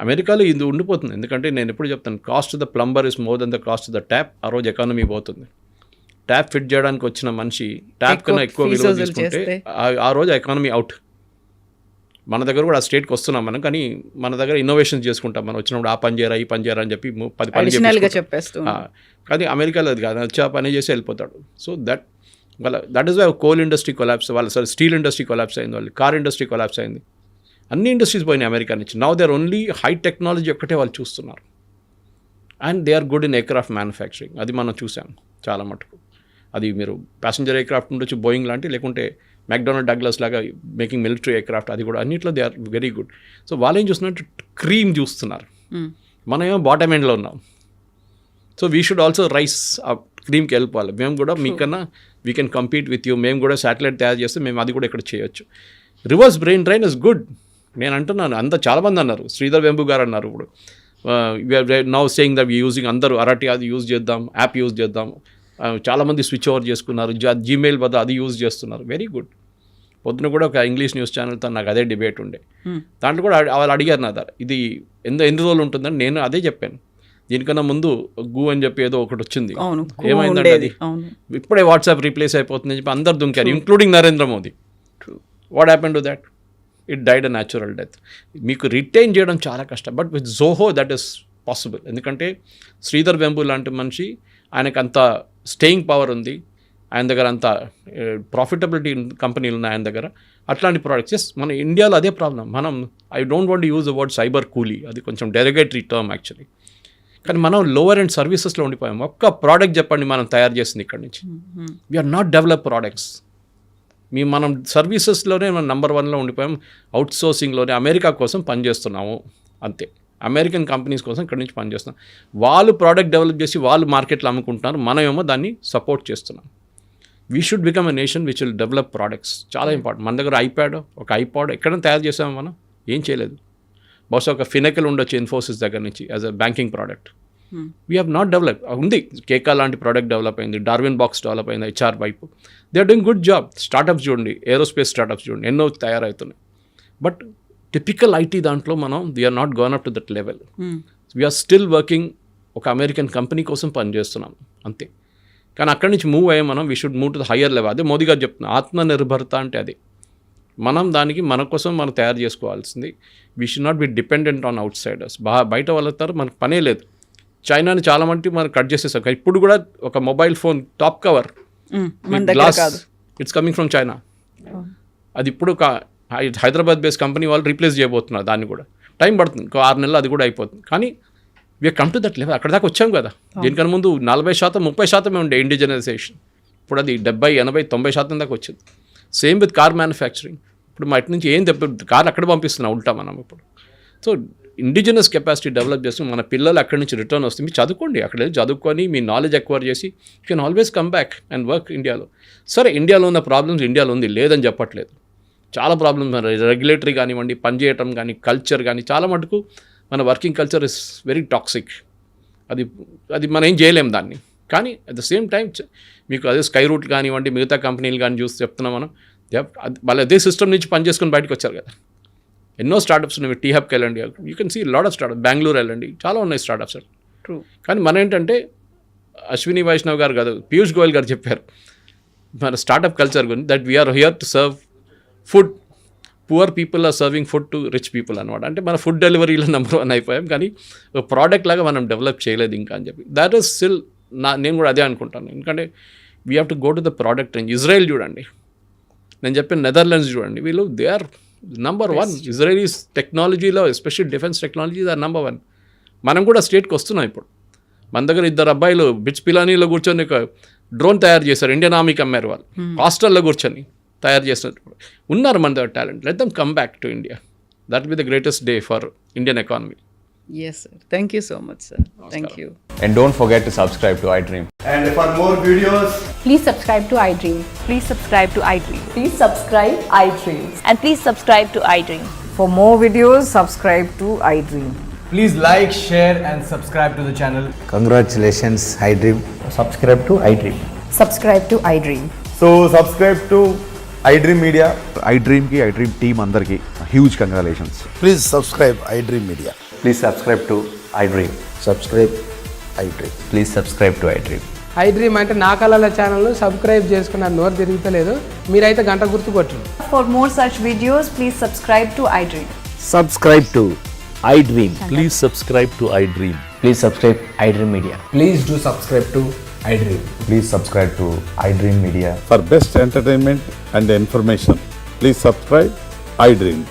అమెరికాలో ఇది ఉండిపోతుంది. ఎందుకంటే నేను ఎప్పుడు చెప్తాను, cost the plumber is more than the cost the tap. ఆ రోజు ఎకానమీ పోతుంది. ట్యాప్ ఫిట్ చేయడానికి వచ్చిన మనిషి ట్యాప్ కన్నా ఎక్కువ విలువ తీసుకుంటే ఆ రోజు ఎకానమీ అవుట్. మన దగ్గర కూడా ఆ స్టేట్కి వస్తున్నాం మనం, కానీ మన దగ్గర ఇన్నోవేషన్స్ చేసుకుంటాం. మనం వచ్చినప్పుడు ఆ పని చేయరా ఈ పని చేయరా అని చెప్పి 10 పని చెప్పేస్తాం. కానీ అమెరికాలో అది కాదు, వచ్చి ఆ పని చేసి వెళ్ళిపోతాడు. So that is why coal industry collapse, steel industry collapse అయింది, వాళ్ళు కార్ ఇండస్ట్రీ కొలాప్స్ అయింది, అన్ని ఇండస్ట్రీస్ పోయినాయి అమెరికా నుంచి. Now they are only high technology ఒక్కటే వాళ్ళు చూస్తున్నారు. And they are good in aircraft manufacturing. అది మనం చూసాం చాలా మటుకు. అది మీరు ప్యాసింజర్ ఎయిర్క్రాఫ్ట్ ఉండొచ్చు, బోయింగ్ లాంటి, లేకుంటే మెక్డొనాల్డ్ డగ్లస్ లాగా మేకింగ్ మిలిటరీ ఎయిర్క్రాఫ్ట్, అది కూడా అన్నింటిలో they are very good. So వాళ్ళు ఏం చూస్తున్నట్టు క్రీమ్ చూస్తున్నారు, మనమేమో బాటమ్ ఎండ్లో ఉన్నాం. So we should also rise ఆ క్రీమ్కి వెళ్ళిపోవాలి. మేము కూడా మీకన్నా we can compete with you. మేము కూడా శాటిలైట్ తయారు చేస్తే మేము అది కూడా ఇక్కడ చేయొచ్చు. Reverse brain drain is good. నేను అంటున్నాను, చాలామంది అన్నారు, శ్రీధర్ వెంబు గారు అన్నారు, ఇప్పుడు నౌ సేయింగ్ దట్ యూజింగ్ అందరూ అరటి అది యూజ్ చేద్దాం, యాప్ యూజ్ చేద్దాం. చాలామంది స్విచ్ ఓవర్ చేసుకున్నారు, జీమెయిల్ బదులు అది యూజ్ చేస్తున్నారు. Very good. పొద్దున కూడా ఒక ఇంగ్లీష్ న్యూస్ ఛానల్తో నాకు అదే డిబేట్ ఉండే. దాంట్లో కూడా వాళ్ళు అడిగారు నా దగ్గర, ఇది ఎన్ని రోజులు ఉంటుందని. నేను అదే చెప్పాను, దీనికన్నా ముందు గూ అని చెప్పి ఏదో ఒకటి వచ్చింది, ఏమైందంటే అది ఇప్పుడే వాట్సాప్ రీప్లేస్ అయిపోతుందని చెప్పి అందరు దుంకారు, including Narendra Modi. What happen to that? It died a natural death. మీకు రిటైన్ చేయడం చాలా కష్టం, but with Zoho that is possible. ఎందుకంటే శ్రీధర్ వెంబు లాంటి మనిషి, ఆయనకు అంత స్టేయింగ్ పవర్ ఉంది, ఆయన దగ్గర అంత ప్రాఫిటబిలిటీ కంపెనీలు ఉన్నాయి ఆయన దగ్గర. అట్లాంటి ప్రోడక్ట్స్ మన ఇండియాలో అదే problem. I don't want use the word cyber కూలీ, అది కొంచెం డెరిగేటరీ టర్మ్ యాక్చువల్లీ. కానీ మనం లోవర్ అండ్ సర్వీసెస్లో ఉండిపోయాం. ఒక్క ప్రోడక్ట్ చెప్పండి మనం తయారు చేసింది ఇక్కడ నుంచి. We're not develop products. మనం సర్వీసెస్లోనే మనం నెంబర్ 1లో ఉండిపోయాం. అవుట్ సోర్సింగ్లోనే అమెరికా కోసం పనిచేస్తున్నాము అంతే. అమెరికన్ కంపెనీస్ కోసం ఇక్కడ నుంచి పనిచేస్తున్నాం. వాళ్ళు ప్రోడక్ట్ డెవలప్ చేసి వాళ్ళు మార్కెట్లో అమ్ముకుంటున్నారు, మనమేమో దాన్ని సపోర్ట్ చేస్తున్నాం. We should become a nation which will develop products. చాలా ఇంపార్టెంట్. మన దగ్గర ఐపాడ్ ఎక్కడైనా తయారు చేసాము మనం? ఏం చేయలేదు. బహుశా ఒక ఫినెకల్ ఉండొచ్చు ఇన్ఫోసిస్ దగ్గర నుంచి as a banking product. We have not develop. ఉంది కేకా లాంటి ప్రోడక్ట్ డెవలప్ అయింది, డార్విన్ బాక్స్ డెవలప్ అయింది, HR వైపు they are doing good job. Startups చూడండి, ఏరోస్పేస్ స్టార్టప్స్ చూడండి, ఎన్నో తయారవుతున్నాయి. బట్ టిపికల్ IT దాంట్లో మనం we're not gone up to that level. We're still working. ఒక అమెరికన్ కంపెనీ కోసం పనిచేస్తున్నాం అంతే. కానీ అక్కడి నుంచి మూవ్ అయ్యే మనం we should move to the higher level. అదే మోదీ గారు చెప్తున్నా, ఆత్మనిర్భరత అంటే అదే. మనం దానికి మన కోసం మనం తయారు చేసుకోవాల్సింది. We should not be dependent on outsiders. బయట వాళ్ళతో మనకు పనే లేదు. చైనాని చాలా మంది మనం కట్ చేసేసాం. ఇప్పుడు కూడా ఒక mobile phone top cover glass it's coming from China. అది ఇప్పుడు ఒక హైదరాబాద్ బేస్డ్ కంపెనీ వాళ్ళు రీప్లేస్ చేయబోతున్నారు. దాన్ని కూడా టైం పడుతుంది, 6 నెలలు అది కూడా అయిపోతుంది. కానీ we're come to that level. అక్కడ దాకా వచ్చాం కదా. దీనికన్నా ముందు 40%, 30% ఉండే ఇండిజినైజేషన్. ఇప్పుడు అది 70, 80, 90% దాకా వచ్చింది. Same with car manufacturing. ఇప్పుడు మా ఇటు నుంచి ఏం కార్ అక్కడ పంపిస్తున్నాం ఉల్టా మనం ఇప్పుడు. సో ఇండిజినస్ కెపాసిటీ డెవలప్ చేసి మన పిల్లలు అక్కడి నుంచి రిటర్న్ వస్తుంది. మీరు చదువుకోండి, అక్కడ చదువుకొని మీ నాలెడ్జ్ ఎక్వైర్ చేసి you can always come back and work ఇండియాలో. సరే, ఇండియాలో ఉన్న ప్రాబ్లమ్స్ ఇండియాలో ఉంది, లేదని చెప్పట్లేదు. చాలా ప్రాబ్లమ్స్, రెగ్యులేటరీ కానివ్వండి, పనిచేయటం కానీ, కల్చర్ కానీ, చాలా మటుకు మన working culture is very toxic. అది మనం ఏం చేయలేం దాన్ని. కానీ అట్ ద సేమ్ టైం మీకు అదే స్కై రూట్ కానివ్వండి, మిగతా కంపెనీలు కానీ చూసి చెప్తున్నాం మనం, వాళ్ళు అదే సిస్టమ్ నుంచి పనిచేసుకొని బయటకు వచ్చారు కదా. ఎన్నో స్టార్టప్స్ ఉన్నాయి. టీ హబ్కి వెళ్ళండి, you can see lot of startup. Bengaluru వెళ్ళండి, చాలా ఉన్నాయి స్టార్టప్స్. ట్రూ. కానీ మన ఏంటంటే అశ్విని వైష్ణవ్ గారు కాదు, పీయూష్ గోయల్ గారు చెప్పారు మన స్టార్టప్ కల్చర్ గురించి, that we're here to serve food, poor people are serving food to rich people అనమాట. అంటే మన ఫుడ్ డెలివరీలో నెంబర్ 1 అయిపోయాం, కానీ ఒక ప్రోడక్ట్ లాగా మనం డెవలప్ చేయలేదు ఇంకా అని చెప్పి. దాట్ ఈస్ స్టిల్ నేను కూడా అదే అనుకుంటాను. ఎందుకంటే we have to go to the product range. Israel చూడండి, నేను చెప్పిన నెదర్లాండ్స్ చూడండి, వీళ్ళు దే ఆర్ నంబర్ 1. ఇజ్రాయలీస్ టెక్నాలజీలో especially defence technologies are number 1. మనం కూడా స్టేట్కి వస్తున్నాం ఇప్పుడు. మన దగ్గర 2 అబ్బాయిలు బిట్స్ పిలానీలో కూర్చొని ఒక డ్రోన్ తయారు చేశారు, ఇండియన్ ఆర్మీకి అమ్మారు వాళ్ళు. హాస్టల్లో కూర్చొని తయారు చేసినట్టు ఉన్నారు మన దగ్గర talent. Let them come back to India. That be the greatest day for Indian economy. Yes, sir. Thank you so much, sir. Thank you. And don't forget to subscribe to iDream. And for more videos, Please subscribe to iDream. Please subscribe to iDream. Please subscribe iDream. And please subscribe to iDream. For more videos, subscribe to iDream. please like, share and subscribe to the channel. Congratulations, iDream. Subscribe to iDream. Subscribe to iDream. So subscribe to iDream Media. iDream team అందరికి huge congratulations. Please subscribe iDream Media. Please subscribe to iDream. Subscribe iDream. Please subscribe to iDream. iDream అంటే నా కళల ఛానల్ను subscribe చేసుకున్న నోరు తిరుగుతలేదు, మీరైతే గంట గుర్తు కొట్టండి. For more such videos, please subscribe to iDream. Subscribe to iDream. Please subscribe to iDream. Please subscribe iDream Media. Please do subscribe to iDream. Please subscribe to iDream Media. For best entertainment and information, please subscribe iDream.